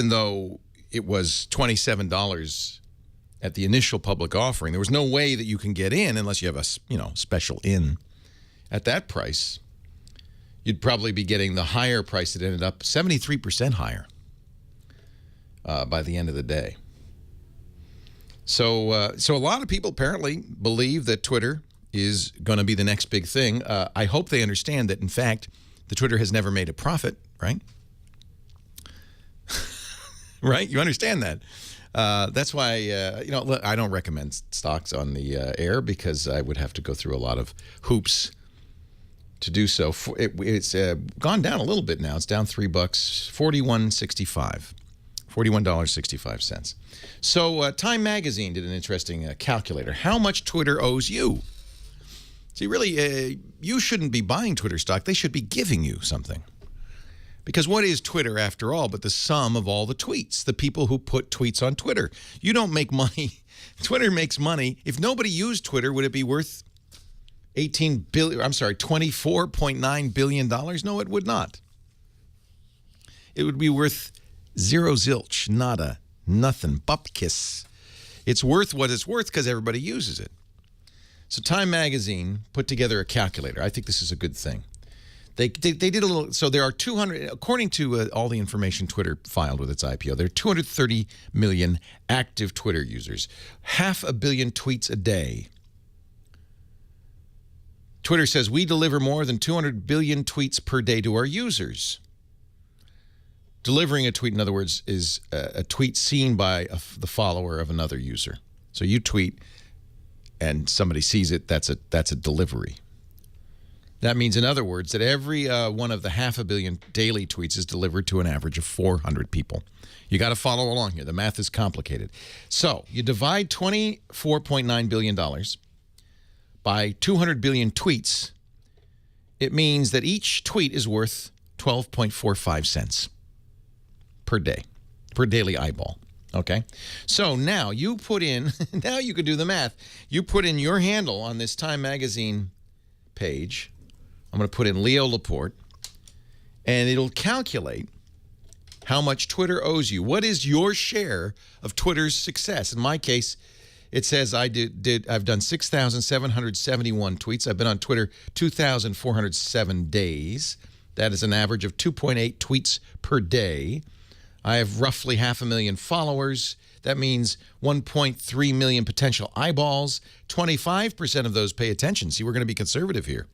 though it was $27 at the initial public offering, there was no way that you can get in unless you have a special in at that price. You'd probably be getting the higher price that ended up 73% higher by the end of the day. So a lot of people apparently believe that Twitter is going to be the next big thing. I hope they understand that, in fact, the Twitter has never made a profit, right? Right? You understand that. That's why, I don't recommend stocks on the air because I would have to go through a lot of hoops to do so. It's gone down a little bit now. It's down $3, $41.65. So Time Magazine did an interesting calculator. How much Twitter owes you? See, really, you shouldn't be buying Twitter stock. They should be giving you something. Because what is Twitter, after all, but the sum of all the tweets, the people who put tweets on Twitter? You don't make money. Twitter makes money. If nobody used Twitter, would it be worth $24.9 billion? No, it would not. It would be worth zero zilch, nada, nothing, bupkis. It's worth what it's worth because everybody uses it. So Time Magazine put together a calculator. I think this is a good thing. They did a little, so there are 200, according to all the information Twitter filed with its IPO, there are 230 million active Twitter users, 500 million tweets a day. Twitter says we deliver more than 200 billion tweets per day to our users. Delivering a tweet, in other words, is a tweet seen by the follower of another user. So you tweet and somebody sees it, that's a delivery. That means, in other words, that every one of the 500 million daily tweets is delivered to an average of 400 people. You got to follow along here. The math is complicated. So you divide $24.9 billion by 200 billion tweets. It means that each tweet is worth 12.45 cents per day, per daily eyeball. Okay? So now you put in, now you could do the math. You put in your handle on this Time Magazine page. I'm going to put in Leo Laporte, and it'll calculate how much Twitter owes you. What is your share of Twitter's success? In my case, it says I've done 6,771 tweets. I've been on Twitter 2,407 days. That is an average of 2.8 tweets per day. I have roughly 500,000 followers. That means 1.3 million potential eyeballs. 25% of those pay attention. See, we're going to be conservative here.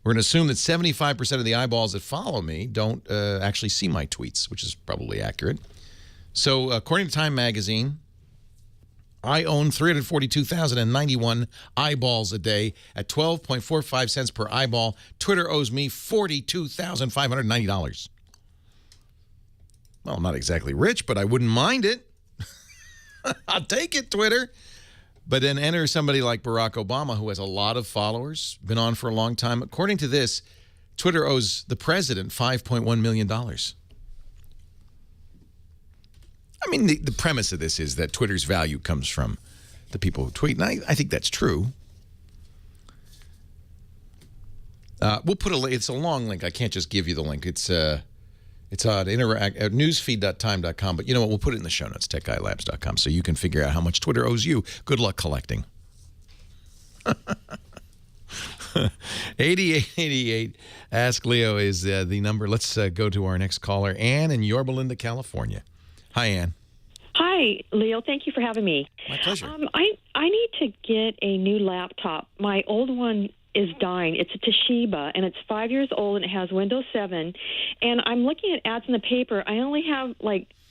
We're going to assume that 75% of the eyeballs that follow me don't actually see my tweets, which is probably accurate. So according to Time Magazine, I own 342,091 eyeballs a day at 12.45 cents per eyeball. Twitter owes me $42,590. Well, I'm not exactly rich, but I wouldn't mind it. I'll take it, Twitter. But then enter somebody like Barack Obama, who has a lot of followers, been on for a long time. According to this, Twitter owes the president $5.1 million. I mean, the premise of this is that Twitter's value comes from the people who tweet, and I think that's true. We'll put it's a long link. I can't just give you the link. It's on newsfeed.time.com, but you know what? We'll put it in the show notes, techguylabs.com, so you can figure out how much Twitter owes you. Good luck collecting. 8888 Ask Leo is the number. Let's go to our next caller, Ann in Yorba Linda, California. Hi, Ann. Hi, Leo. Thank you for having me. My pleasure. I need to get a new laptop. My old one is dying. It's a Toshiba, and it's 5 years old, and it has Windows 7. And I'm looking at ads in the paper. I only have,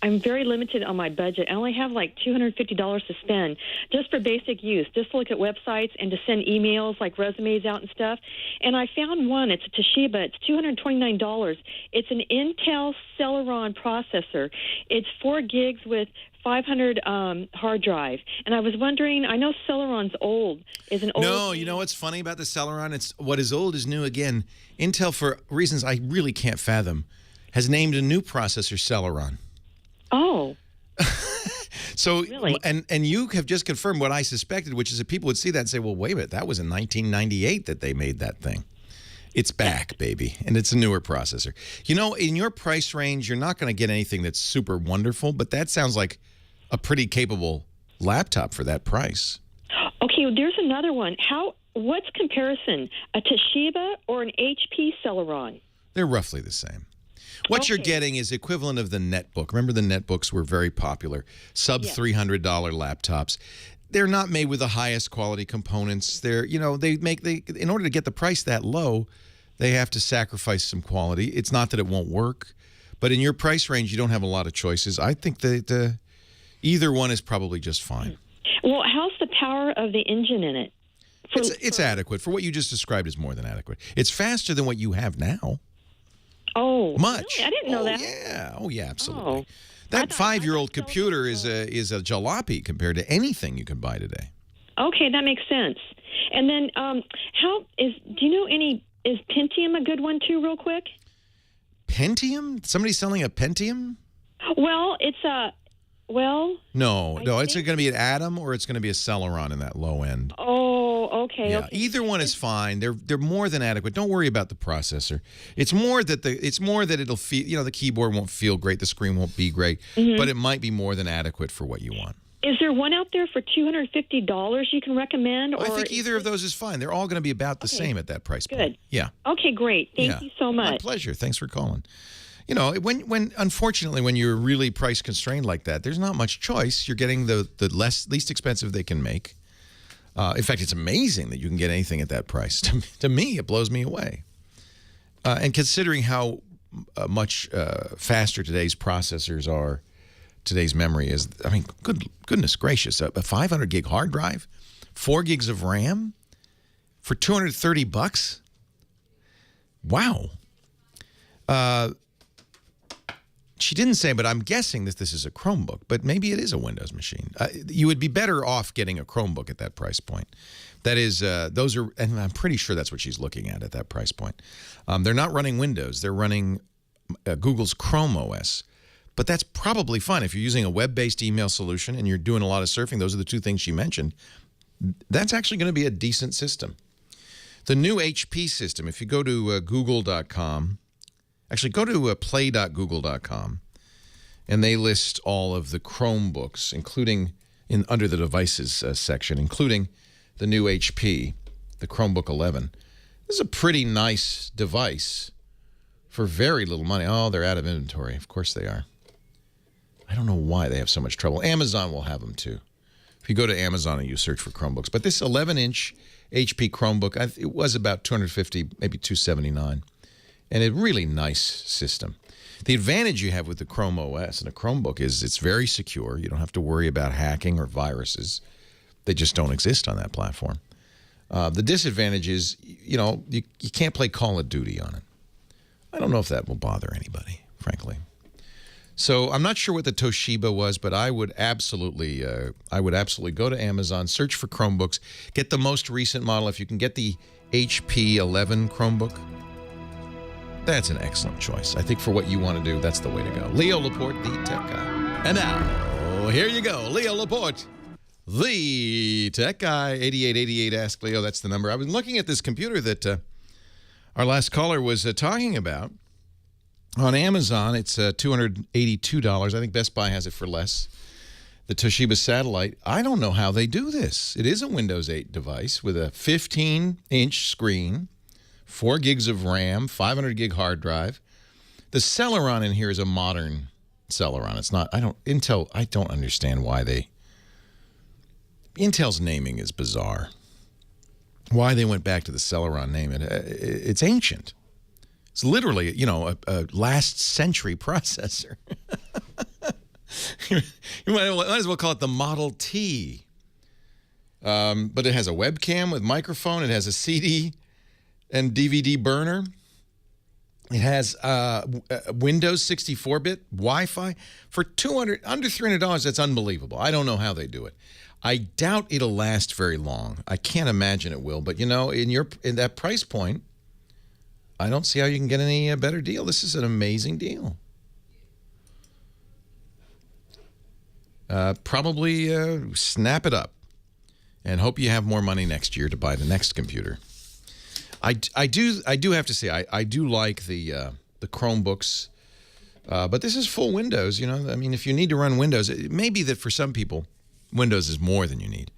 I'm very limited on my budget. I only have, $250 to spend just for basic use, just to look at websites and to send emails, resumes out and stuff. And I found one. It's a Toshiba. It's $229. It's an Intel Celeron processor. It's 4 gigs with 500 hard drive. And I was wondering, I know Celeron's old. No, you know what's funny about the Celeron? It's what is old is new again. Intel, for reasons I really can't fathom, has named a new processor Celeron. Oh. So, really? And you have just confirmed what I suspected, which is that people would see that and say, well, wait a minute, that was in 1998 that they made that thing. It's back, baby, and it's a newer processor. You know, in your price range, you're not going to get anything that's super wonderful, but that sounds like a pretty capable laptop for that price. Okay, well, there's another one. What's comparison, a Toshiba or an HP Celeron? They're roughly the same. What you're getting is equivalent of the netbook. Remember the netbooks were very popular, sub-$300 laptops. They're not made with the highest quality components. They're, in order to get the price that low, they have to sacrifice some quality. It's not that it won't work, but in your price range, you don't have a lot of choices. I think that either one is probably just fine. Well, how's the power of the engine in it It's adequate. For what you just described is more than adequate. It's faster than what you have now. Oh, much. Really? I didn't know that. Yeah. Oh, yeah, absolutely. Oh. That 5-year-old computer is a jalopy compared to anything you can buy today. Okay, that makes sense. And then, do you know is Pentium a good one too, real quick? Pentium? Somebody's selling a Pentium? Well, it's No, it's going to be an Atom or it's going to be a Celeron in that low end. Oh, okay. Yeah, Okay. either one is fine. They're more than adequate. Don't worry about the processor. It's more that it'll feel, the keyboard won't feel great, the screen won't be great, but it might be more than adequate for what you want. Is there one out there for $250 you can recommend? I think either of those is fine. They're all going to be about the same at that price point. Good. Yeah. Okay, great. Thank you so much. My pleasure. Thanks for calling. Unfortunately, when you're really price constrained like that, there's not much choice. You're getting the least expensive they can make. In fact, it's amazing that you can get anything at that price. To me, it blows me away. And considering how much faster today's processors are, today's memory is, goodness gracious, a 500 gig hard drive, 4 gigs of RAM for $230? Wow. She didn't say, but I'm guessing that this is a Chromebook, but maybe it is a Windows machine. You would be better off getting a Chromebook at that price point. That is, those are, and I'm pretty sure that's what she's looking at that price point. They're not running Windows. They're running Google's Chrome OS. But that's probably fine. If you're using a web-based email solution and you're doing a lot of surfing, those are the two things she mentioned, that's actually going to be a decent system. The new HP system, if you go to google.com, actually go to play.google.com, and they list all of the Chromebooks, including under the devices section, including the new HP, the Chromebook 11. This is a pretty nice device for very little money. Oh, they're out of inventory. Of course they are. I don't know why they have so much trouble. Amazon will have them too. If you go to Amazon and you search for Chromebooks. But this 11-inch HP Chromebook, it was about $250, maybe $279. And a really nice system. The advantage you have with the Chrome OS and a Chromebook is it's very secure. You don't have to worry about hacking or viruses. They just don't exist on that platform. The disadvantage is, you can't play Call of Duty on it. I don't know if that will bother anybody, frankly. So I'm not sure what the Toshiba was, but I would absolutely go to Amazon, search for Chromebooks, get the most recent model. If you can get the HP 11 Chromebook, that's an excellent choice. I think for what you want to do, that's the way to go. Leo Laporte, the tech guy. And now, here you go. Leo Laporte, the tech guy. 8888 Ask Leo, that's the number. I've been looking at this computer that our last caller was talking about. On Amazon, it's $282. I think Best Buy has it for less. The Toshiba Satellite. I don't know how they do this. It is a Windows 8 device with a 15-inch screen, 4 gigs of RAM, 500 gig hard drive. The Celeron in here is a modern Celeron. It's not, Intel, I don't understand why Intel's naming is bizarre. Why they went back to the Celeron name. It's ancient. It's literally, a last century processor. You might as well call it the Model T. But it has a webcam with microphone. It has a CD and DVD burner. It has Windows 64-bit Wi-Fi for under $300. That's unbelievable. I don't know how they do it. I doubt it'll last very long. I can't imagine it will. But in that price point, I don't see how you can get any better deal. This is an amazing deal. Probably snap it up and hope you have more money next year to buy the next computer. I do have to say I do like the Chromebooks, but this is full Windows. If you need to run Windows, it may be that for some people, Windows is more than you need.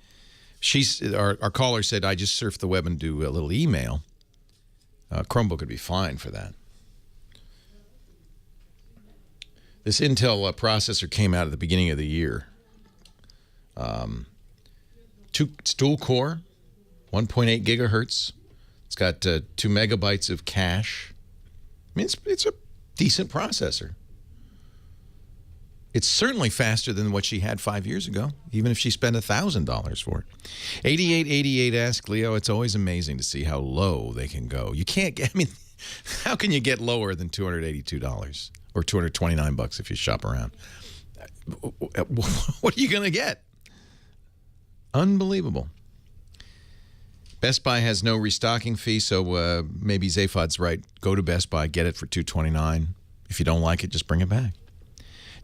Our caller said, I just surf the web and do a little email. Chromebook would be fine for that. This Intel processor came out at the beginning of the year. It's dual core, 1.8 gigahertz. It's got 2 megabytes of cache. It's a decent processor. It's certainly faster than what she had 5 years ago, even if she spent $1,000 for it. 8888 Ask Leo. It's always amazing to see how low they can go. You can't get, I mean, how can you get lower than $282 or $229 if you shop around? What are you going to get? Unbelievable. Best Buy has no restocking fee, so maybe Zaphod's right. Go to Best Buy, get it for $229. If you don't like it, just bring it back.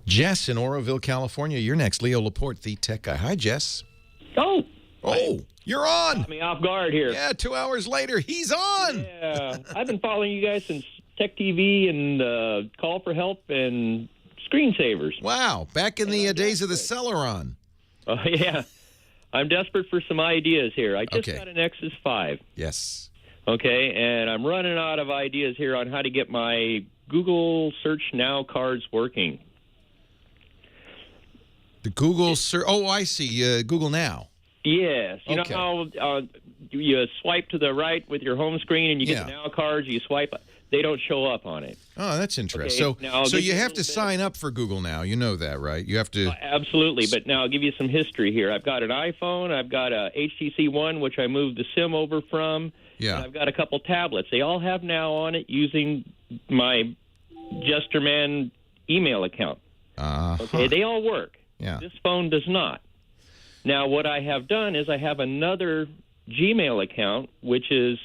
Jess in Oroville, California. You're next. Leo Laporte, the tech guy. Hi, Jess. Oh, you're on. Caught me off guard here. Yeah, 2 hours later, he's on. Yeah, I've been following you guys since Tech TV and Call for Help and Screensavers. Wow, back in the days of the Celeron. Oh, yeah. I'm desperate for some ideas here. I just got an Nexus 5. Yes. Okay, and I'm running out of ideas here on how to get my Google Search Now cards working. The Google search. Oh, I see. Google Now. Yes. You know how you swipe to the right with your home screen and you get the Now cards, you swipe, they don't show up on it. Oh, that's interesting. Okay, so you have to sign up for Google Now. You know that, right? You have to. Absolutely. But now I'll give you some history here. I've got an iPhone. I've got a HTC One, which I moved the SIM over from. Yeah. And I've got a couple tablets. They all have Now on it using my Jesterman email account. Okay, they all work. Yeah. This phone does not. Now, what I have done is I have another Gmail account, which is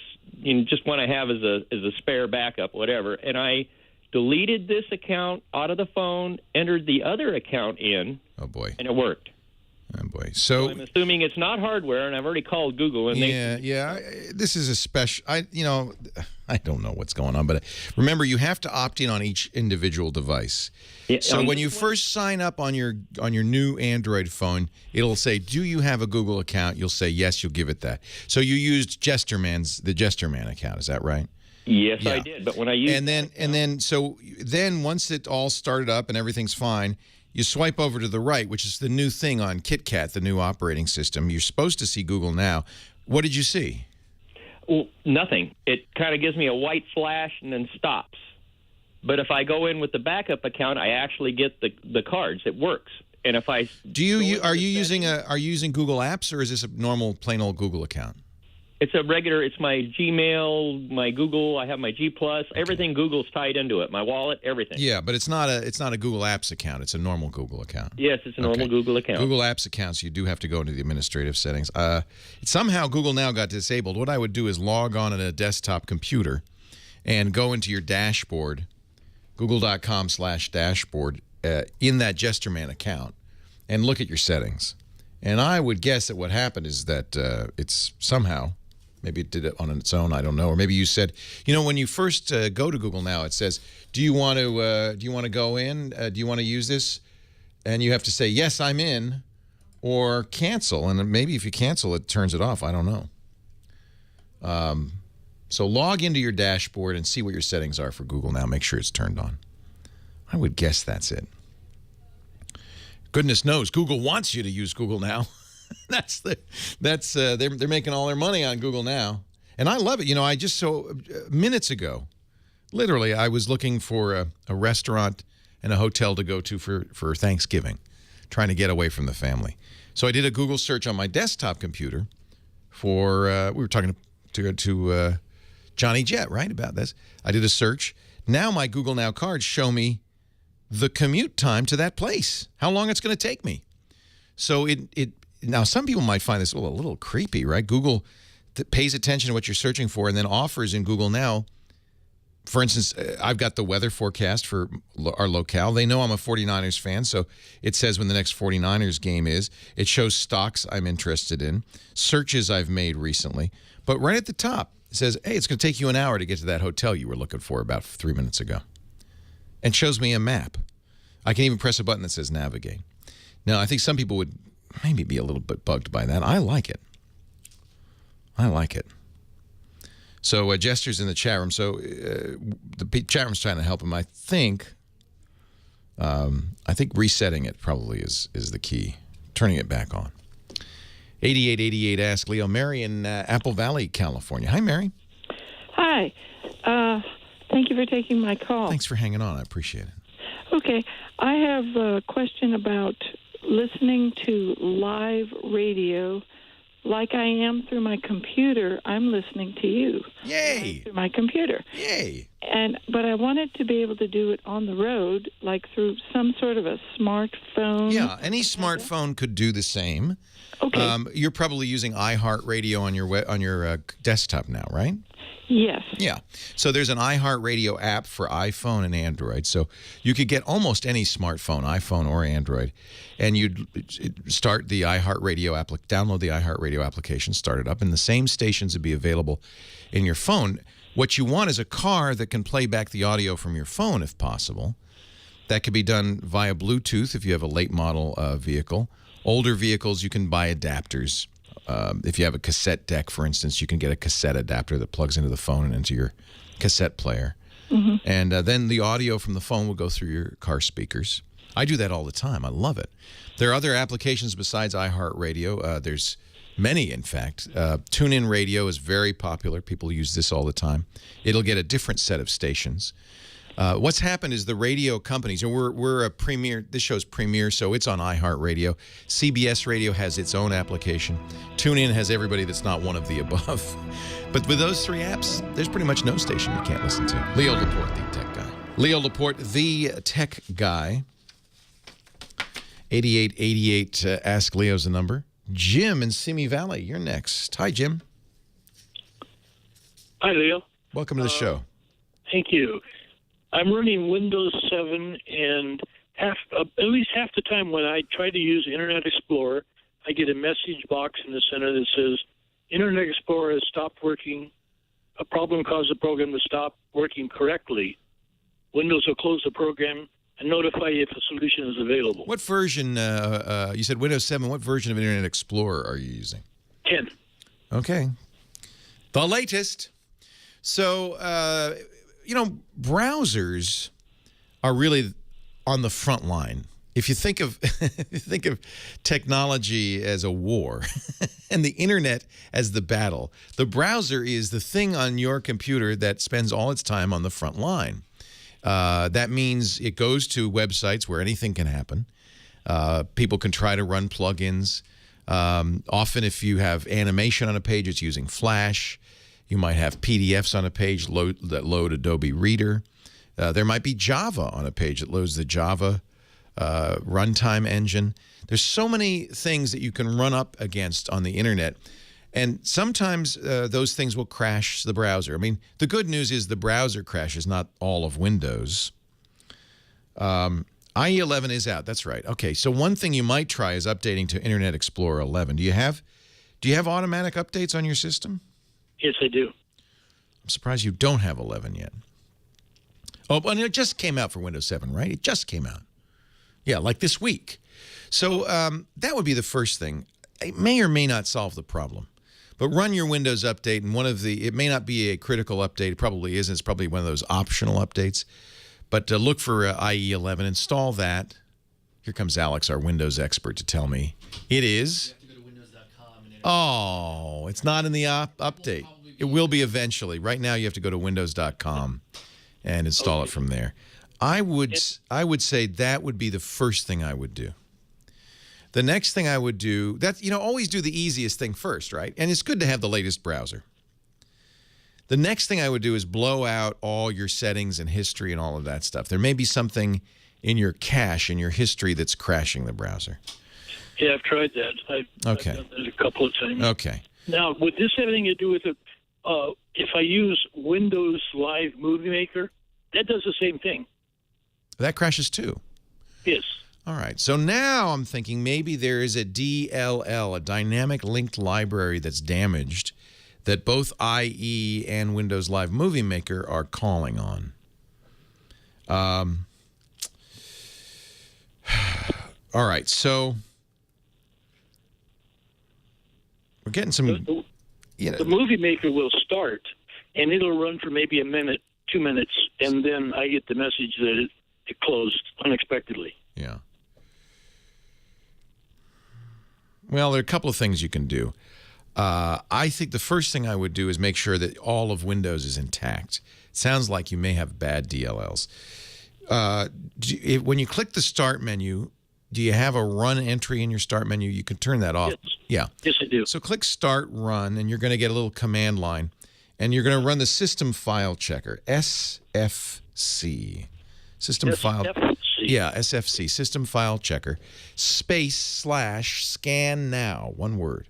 just one I have as a spare backup, whatever, and I deleted this account out of the phone, entered the other account in. Oh, boy. And it worked. Oh, boy. So I'm assuming it's not hardware, and I've already called Google. And this is a special. I don't know what's going on, but remember, you have to opt in on each individual device. Yeah, so when you first sign up on your new Android phone, it'll say, "Do you have a Google account?" You'll say yes. You'll give it that. So you used the Jesterman account. Is that right? Yes, I did. But when I used then once it all started up and everything's fine, you swipe over to the right, which is the new thing on KitKat, the new operating system. You're supposed to see Google Now. What did you see? Well, nothing. It kind of gives me a white flash and then stops. But if I go in with the backup account, I actually get the cards. It works. And if I are you using Google Apps, or is this a normal plain old Google account? It's a regular. It's my Gmail, my Google. I have my G+. Everything Google's tied into it. My wallet, everything. Yeah, but it's not a Google Apps account. It's a normal Google account. Yes, it's a normal Google account. Google Apps accounts, you do have to go into the administrative settings. Somehow Google Now got disabled. What I would do is log on a desktop computer and go into your dashboard, google.com/dashboard, in that Jesterman account, and look at your settings. And I would guess that what happened is that it's somehow. Maybe it did it on its own. I don't know. Or maybe you said, when you first go to Google Now, it says, "Do you want to go in? Do you want to use this?" And you have to say, "Yes, I'm in," or cancel. And maybe if you cancel, it turns it off. I don't know. So log into your dashboard and see what your settings are for Google Now. Make sure it's turned on. I would guess that's it. Goodness knows, Google wants you to use Google Now. They're making all their money on Google Now, and I love it. I just minutes ago, literally, I was looking for a restaurant and a hotel to go to for Thanksgiving, trying to get away from the family. So I did a Google search on my desktop computer for we were talking to Johnny Jett, right, about this. I did a search. Now my Google Now cards show me the commute time to that place, how long it's going to take me. So now, some people might find this a little creepy, right? Google pays attention to what you're searching for and then offers in Google Now. For instance, I've got the weather forecast for our locale. They know I'm a 49ers fan, so it says when the next 49ers game is. It shows stocks I'm interested in, searches I've made recently. But right at the top, it says, "Hey, it's going to take you an hour to get to that hotel you were looking for about 3 minutes ago." And shows me a map. I can even press a button that says navigate. Now, I think some people would maybe be a little bit bugged by that. I like it. So Jester's in the chat room. So the chat room's trying to help him. I think resetting it probably is the key. Turning it back on. 8888 Ask Leo. Mary in Apple Valley, California. Hi, Mary. Hi. Thank you for taking my call. Thanks for hanging on. I appreciate it. Okay, I have a question about listening to live radio. Like I am through my computer, I'm listening to you. Yay! Through my computer. Yay! But I wanted to be able to do it on the road, like through some sort of a smartphone. Yeah, any smartphone could do the same. Okay. You're probably using iHeartRadio on your desktop now, right? Yes. Yeah. So there's an iHeartRadio app for iPhone and Android. So you could get almost any smartphone, iPhone or Android, and you'd start the iHeartRadio app, download the iHeartRadio application, start it up, and the same stations would be available in your phone. What you want is a car that can play back the audio from your phone if possible. That could be done via Bluetooth if you have a late model vehicle. Older vehicles, you can buy adapters. If you have a cassette deck, for instance, you can get a cassette adapter that plugs into the phone and into your cassette player. Mm-hmm. And then the audio from the phone will go through your car speakers. I do that all the time. I love it. There are other applications besides iHeartRadio. There's many, in fact. TuneIn Radio is very popular. People use this all the time. It'll get a different set of stations. What's happened is the radio companies, and we're a premier, this show's premier, so it's on iHeartRadio. CBS Radio has its own application. TuneIn has everybody that's not one of the above. But with those three apps, there's pretty much no station you can't listen to. Leo Laporte, the tech guy. Leo Laporte, the tech guy. 8888, ask Leo's the number. Jim in Simi Valley, you're next. Hi, Jim. Hi, Leo. Welcome to the show. Thank you. I'm running Windows 7, and at least half the time when I try to use Internet Explorer, I get a message box in the center that says, Internet Explorer has stopped working. A problem caused the program to stop working correctly. Windows will close the program and notify you if a solution is available. What version, you said Windows 7, what version of Internet Explorer are you using? 10. Okay. The latest. So, you know, browsers are really on the front line. If you think of technology as a war and the internet as the battle, the browser is the thing on your computer that spends all its time on the front line. That means it goes to websites where anything can happen. People can try to run plugins. Often if you have animation on a page, it's using Flash. You might have PDFs on a page that load Adobe Reader. There might be Java on a page that loads the Java runtime engine. There's so many things that you can run up against on the internet. And sometimes those things will crash the browser. I mean, the good news is the browser crashes, not all of Windows. IE 11 is out. That's right. Okay, so one thing you might try is updating to Internet Explorer 11. Do you have automatic updates on your system? Yes, I do. I'm surprised you don't have 11 yet. Oh, and it just came out for Windows 7, right? It just came out. Yeah, like this week. So that would be the first thing. It may or may not solve the problem. But run your Windows update, and it may not be a critical update. It probably isn't. It's probably one of those optional updates. But look for IE 11. Install that. Here comes Alex, our Windows expert, to tell me. It is. Oh, it's not in the update. It will be eventually. Right now, you have to go to windows.com and install it from there. I would say that would be the first thing I would do. The next thing I would do, always do the easiest thing first, right? And it's good to have the latest browser. The next thing I would do is blow out all your settings and history and all of that stuff. There may be something in your cache, in your history, that's crashing the browser. Yeah, I've tried that. I've done that a couple of times. Okay. Now, would this have anything to do with it? If I use Windows Live Movie Maker, that does the same thing. That crashes too. Yes. All right. So now I'm thinking maybe there is a DLL, a dynamic linked library that's damaged that both IE and Windows Live Movie Maker are calling on. All right. So we're getting some... The Movie Maker will start, and it'll run for maybe a minute, 2 minutes, and then I get the message that it closed unexpectedly. Yeah. Well, there are a couple of things you can do. I think the first thing I would do is make sure that all of Windows is intact. It sounds like you may have bad DLLs. when you click the Start menu, do you have a Run entry in your Start menu? You can turn that off. Yes. Yeah. Yes, I do. So click Start Run, and you're going to get a little command line, and you're going to run the System File Checker, SFC. System File. Yeah, SFC, System File Checker, /scan now, one word.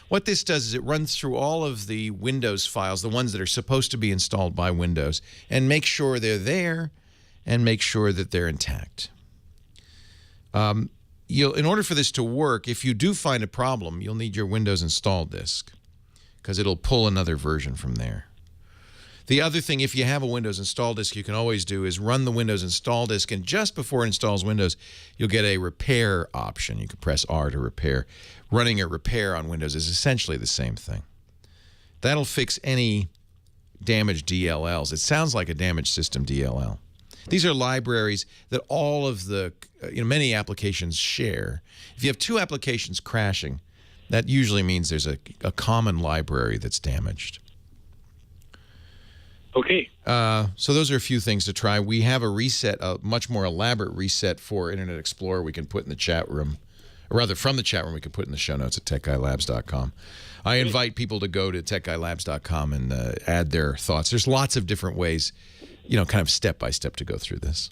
What this does is it runs through all of the Windows files, the ones that are supposed to be installed by Windows, and make sure they're there and make sure that they're intact. In order for this to work, if you do find a problem, you'll need your Windows install disk because it'll pull another version from there. The other thing, if you have a Windows install disk, you can always do is run the Windows install disk, and just before it installs Windows, you'll get a repair option. You can press R to repair. Running a repair on Windows is essentially the same thing. That'll fix any damaged DLLs. It sounds like a damaged system DLL. These are libraries that all of the, many applications share. If you have two applications crashing, that usually means there's a common library that's damaged. Okay. So those are a few things to try. We have a reset, a much more elaborate reset for Internet Explorer we can put in the chat room. Or rather, from the chat room, we can put in the show notes at techguylabs.com. I invite people to go to techguylabs.com and add their thoughts. There's lots of different ways, kind of step-by-step to go through this.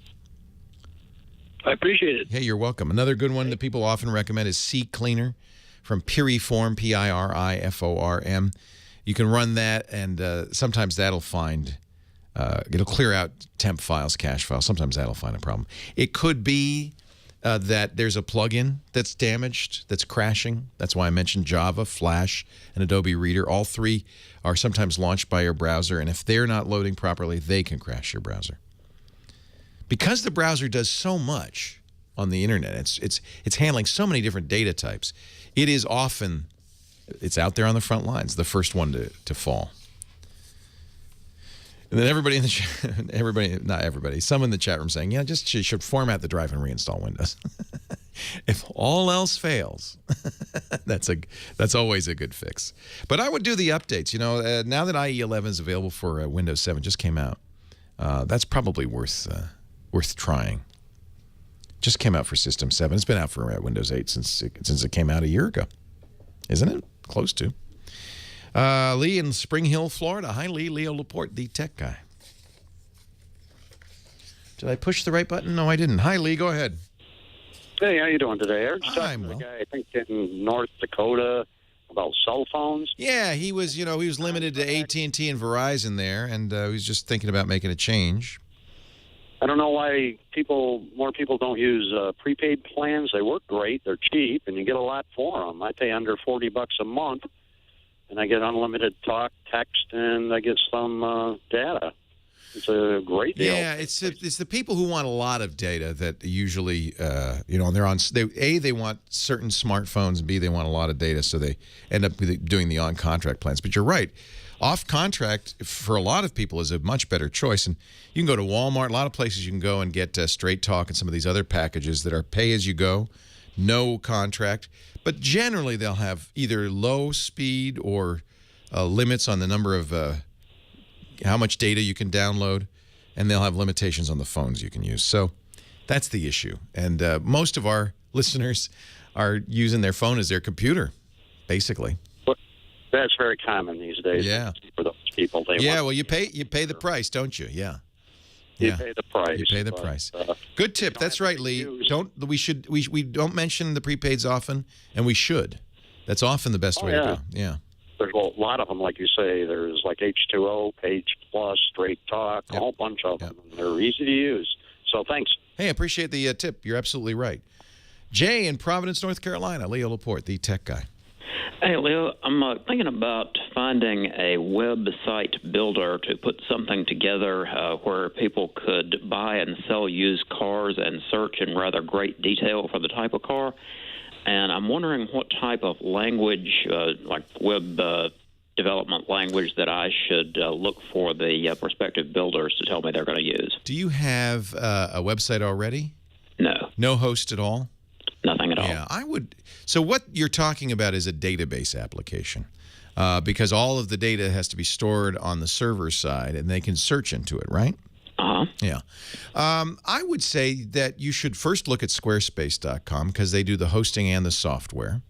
I appreciate it. Hey, you're welcome. Another good one that people often recommend is CCleaner from Piriform, Piriform. You can run that, and sometimes that'll find, it'll clear out temp files, cache files. Sometimes that'll find a problem. It could be that there's a plugin that's damaged, that's crashing. That's why I mentioned Java, Flash, and Adobe Reader. All three are sometimes launched by your browser, and if they're not loading properly, they can crash your browser. Because the browser does so much on the internet, it's handling so many different data types, it is often, it's out there on the front lines, the first one to fall. And then everybody in the chat, not everybody, some in the chat room saying, just you should format the drive and reinstall Windows. If all else fails, that's always a good fix. But I would do the updates. Now that IE 11 is available for Windows 7, just came out. That's probably worth trying. Just came out for System 7. It's been out for Windows 8 since it came out a year ago, isn't it? Close to. Lee in Spring Hill, Florida. Hi, Lee. Leo Laporte, the tech guy. Did I push the right button? No, I didn't. Hi, Lee. Go ahead. Hey, how you doing today? I was I'm talking to well. a guy, I think, in North Dakota about cell phones. Yeah, he was limited to AT&T and Verizon there, and he was just thinking about making a change. I don't know why more people don't use prepaid plans. They work great. They're cheap, and you get a lot for them. I pay under $40 a month, and I get unlimited talk, text, and I get some data. It's a great deal. Yeah, it's the people who want a lot of data that usually, they're on. They want certain smartphones, and B, they want a lot of data, so they end up doing the on-contract plans. But you're right. Off-contract, for a lot of people, is a much better choice. And you can go to Walmart, a lot of places you can go and get Straight Talk and some of these other packages that are pay-as-you-go, no contract. But generally, they'll have either low speed or limits on the number of how much data you can download, and they'll have limitations on the phones you can use. So that's the issue. And most of our listeners are using their phone as their computer, basically. That's very common these days. Yeah. For those people, well, you pay the price, don't you? Yeah. You pay the price. You pay the price. Good tip. That's right, Lee. We don't mention the prepaids often, and we should. That's often the best way to go. Yeah. There's a lot of them, like you say. There's like H2O, Page Plus, Straight Talk, a whole bunch of them. They're easy to use. So thanks. Hey, I appreciate the tip. You're absolutely right. Jay in Providence, North Carolina. Leo Laporte, the tech guy. Hey, Leo, I'm thinking about finding a website builder to put something together where people could buy and sell used cars and search in rather great detail for the type of car. And I'm wondering what type of language, like web development language, that I should look for the prospective builders to tell me they're going to use. Do you have a website already? No. No host at all? Nothing at all. Yeah, I would. So what you're talking about is a database application because all of the data has to be stored on the server side, and they can search into it, right? Yeah. I would say that you should first look at squarespace.com because they do the hosting and the software.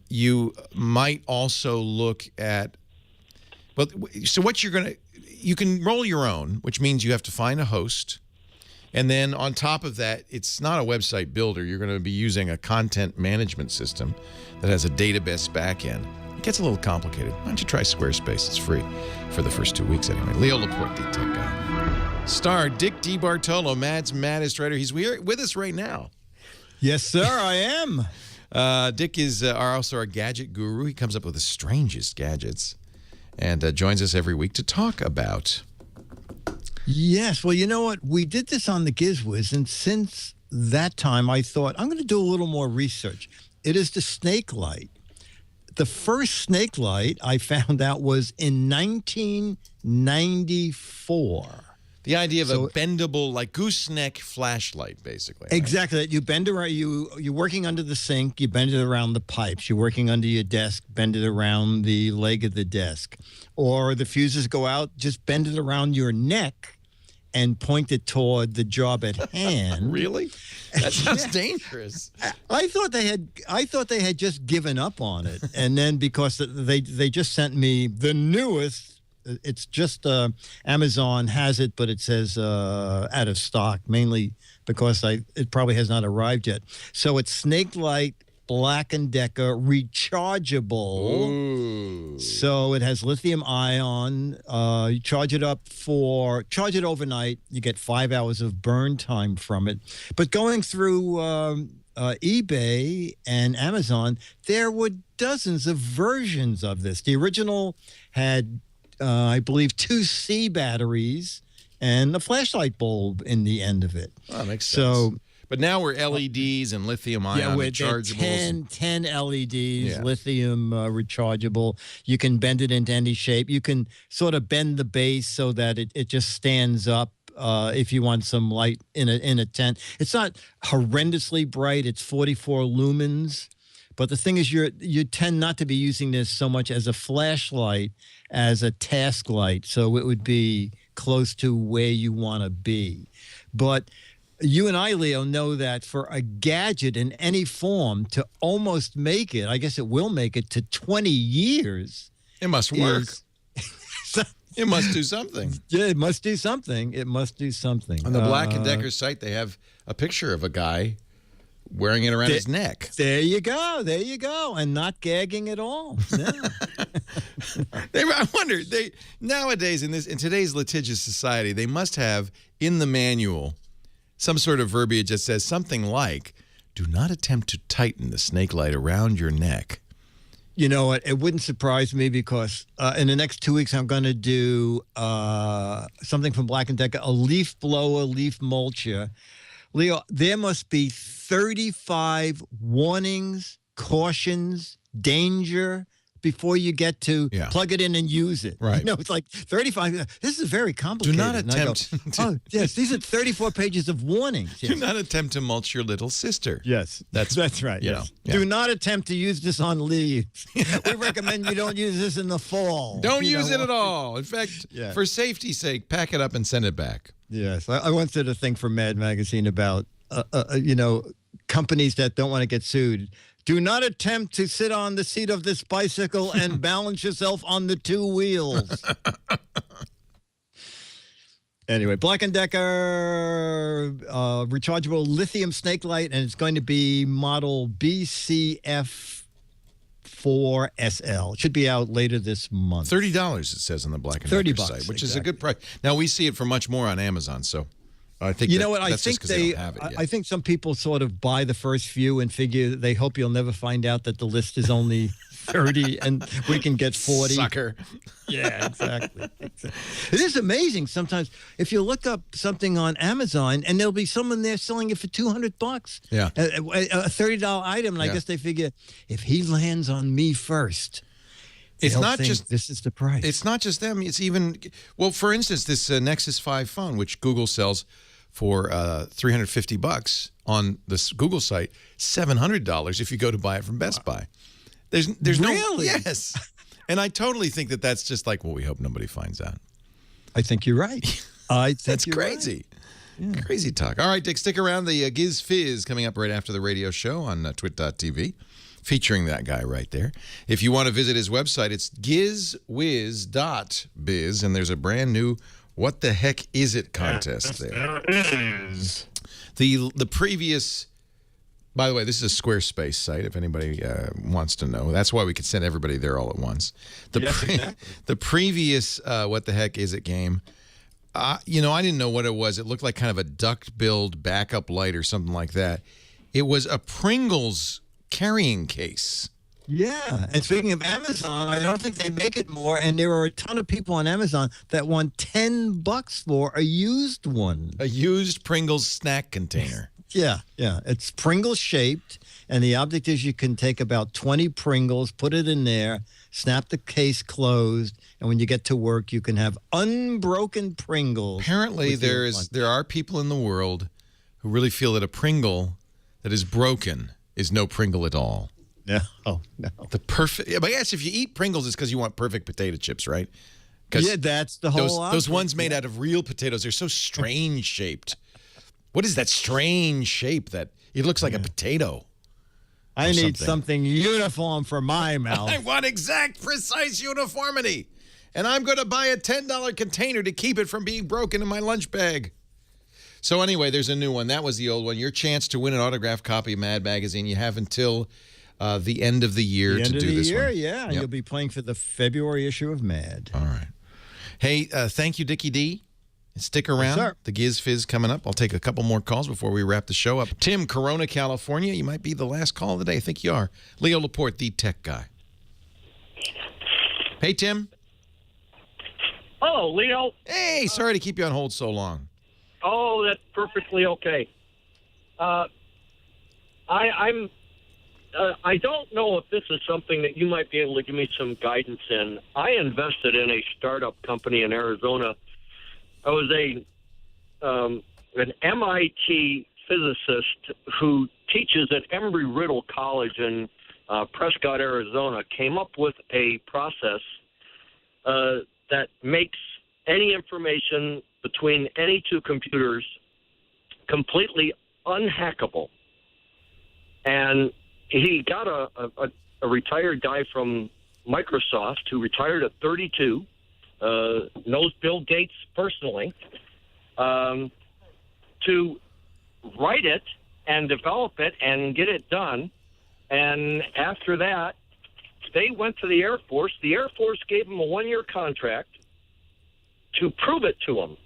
You might also look at, well, so what you're going to, you can roll your own, which means you have to find a host. And then on top of that, it's not a website builder. You're going to be using a content management system that has a database backend. It gets a little complicated. Why don't you try Squarespace? It's free for the first 2 weeks anyway. Leo Laporte, the tech guy. Star Dick DeBartolo, Mad's maddest writer. He's with us right now. Yes, sir, I am. Dick is also our gadget guru. He comes up with the strangest gadgets and joins us every week to talk about. Yes. Well, you know what? We did this on the GizWiz, and since that time, I thought, I'm going to do a little more research. It is the snake light. The first snake light I found out was in 1994. The idea of a bendable, like gooseneck flashlight, basically. Right? Exactly. You bend around. You're working under the sink. You bend it around the pipes. You're working under your desk. Bend it around the leg of the desk. Or the fuses go out. Just bend it around your neck and point it toward the job at hand. Really? That sounds dangerous. I thought they had just given up on it, and then because they just sent me the newest. It's just Amazon has it, but it says out of stock, mainly because it probably has not arrived yet. So it's Snake Light Black & Decker rechargeable. Ooh. So it has lithium ion. You charge it overnight. You get 5 hours of burn time from it. But going through eBay and Amazon, there were dozens of versions of this. The original had I believe 2 C batteries and a flashlight bulb in the end of it. Oh, that makes sense. But now we're LEDs and lithium ion rechargeables. 10 LEDs, lithium rechargeable. You can bend it into any shape. You can sort of bend the base so that it just stands up if you want some light in a tent. It's not horrendously bright. It's 44 lumens. But the thing is, you tend not to be using this so much as a flashlight as a task light. So it would be close to where you want to be. But you and I, Leo, know that for a gadget in any form to almost make it, I guess it will make it to 20 years. It must work. It must do something. Yeah, it must do something. It must do something. On the Black & Decker site, they have a picture of a guy wearing it around his neck. There you go. There you go. And not gagging at all. No. I wonder, nowadays in today's litigious society, they must have in the manual some sort of verbiage that says something like, do not attempt to tighten the snake light around your neck. You know what? It wouldn't surprise me because in the next 2 weeks, I'm going to do something from Black & Decker, a leaf blower, leaf mulcher. Leo, there must be 35 warnings, cautions, danger before you get to plug it in and use it. Right. You know, it's like 35. This is very complicated. Do not attempt. Oh, yes, these are 34 pages of warnings. Yes. Do not attempt to mulch your little sister. Yes, that's right. Yes. Do not attempt to use this on leaves. We recommend you don't use this in the fall. Don't use it at all. In fact, for safety's sake, pack it up and send it back. Yes, I once did a thing for Mad Magazine about, companies that don't want to get sued. Do not attempt to sit on the seat of this bicycle and balance yourself on the 2 wheels. Anyway, Black & Decker rechargeable lithium snake light, and it's going to be model BCF4SL. It should be out later this month. $30 it says on the Black & Decker site, which is a good price. Now we see it for much more on Amazon, so I think I think some people sort of buy the first few and figure they hope you'll never find out that the list is only 30 and we can get 40. Sucker. Yeah, exactly. It is amazing sometimes if you look up something on Amazon and there'll be someone there selling it for $200. Yeah. A $30 item, and I guess they figure if he lands on me first. It's not just this is the price. It's not just them. It's even for instance, this Nexus 5 phone, which Google sells for $350 on this Google site, $700 if you go to buy it from Best Buy. There's really? Yes, and I totally think that that's just like, well, we hope nobody finds out. I think you're right. That's crazy. Yeah. Crazy talk. All right, Dick, stick around. The Giz Fizz coming up right after the radio show on twit.tv, featuring that guy right there. If you want to visit his website, it's gizwiz.biz, and there's a brand new What the Heck Is It contest there. The previous... By the way, this is a Squarespace site, if anybody wants to know. That's why we could send everybody there all at once. The previous What the Heck Is It game, I didn't know what it was. It looked like kind of a duct-billed backup light or something like that. It was a Pringles carrying case. Yeah, and speaking of Amazon, I don't think they make it more, and there are a ton of people on Amazon that want $10 for a used one. A used Pringles snack container. Yeah. It's Pringles shaped, and the object is you can take about 20 Pringles, put it in there, snap the case closed, and when you get to work, you can have unbroken Pringles. Apparently, there are people in the world who really feel that a Pringle that is broken is no Pringle at all. No, no. The perfect. But yes, if you eat Pringles, it's because you want perfect potato chips, right? Yeah, that's the whole. Those ones made out of real potatoes, they're so strange shaped. What is that strange shape that it looks like a potato? I need something uniform for my mouth. I want exact, precise uniformity. And I'm going to buy a $10 container to keep it from being broken in my lunch bag. So anyway, there's a new one. That was the old one. Your chance to win an autographed copy of Mad Magazine. You have until the end of the year to do this one. Yeah. Yep. You'll be playing for the February issue of Mad. All right. Hey, thank you, Dickie D. Stick around. Yes, the Giz Fizz coming up. I'll take a couple more calls before we wrap the show up. Tim, Corona, California. You might be the last call of the day. I think you are. Leo Laporte, the tech guy. Hey, Tim. Hello, Leo. Hey, sorry to keep you on hold so long. Oh, that's perfectly okay. I don't know if this is something that you might be able to give me some guidance in. I invested in a startup company in Arizona. I was an MIT physicist who teaches at Embry-Riddle College in Prescott, Arizona, came up with a process that makes any information between any two computers completely unhackable. And he got a retired guy from Microsoft who retired at 32, knows Bill Gates personally, to write it and develop it and get it done. And after that, they went to the Air Force. The Air Force gave them a 1-year contract to prove it to them.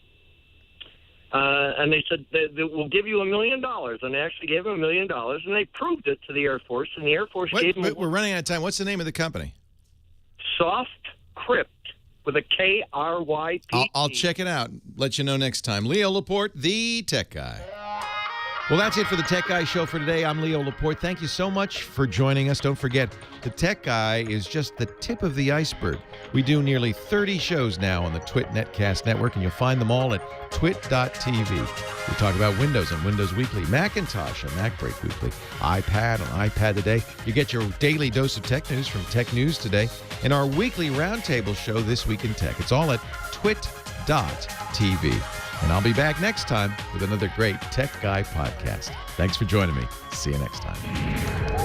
And they said, we'll give you $1 million. And they actually gave them $1 million, and they proved it to the Air Force. And the Air Force gave them... We're running out of time. What's the name of the company? Soft Crypt, with a K-R-Y-P-T. I'll check it out. Let you know next time. Leo Laporte, the tech guy. Well, that's it for the Tech Guy Show for today. I'm Leo Laporte. Thank you so much for joining us. Don't forget, the Tech Guy is just the tip of the iceberg. We do nearly 30 shows now on the Twit Netcast Network, and you'll find them all at twit.tv. We talk about Windows on Windows Weekly, Macintosh on Mac Break Weekly, iPad on iPad Today. You get your daily dose of tech news from Tech News Today, and our weekly roundtable show, This Week in Tech. It's all at twit.tv. And I'll be back next time with another great Tech Guy podcast. Thanks for joining me. See you next time.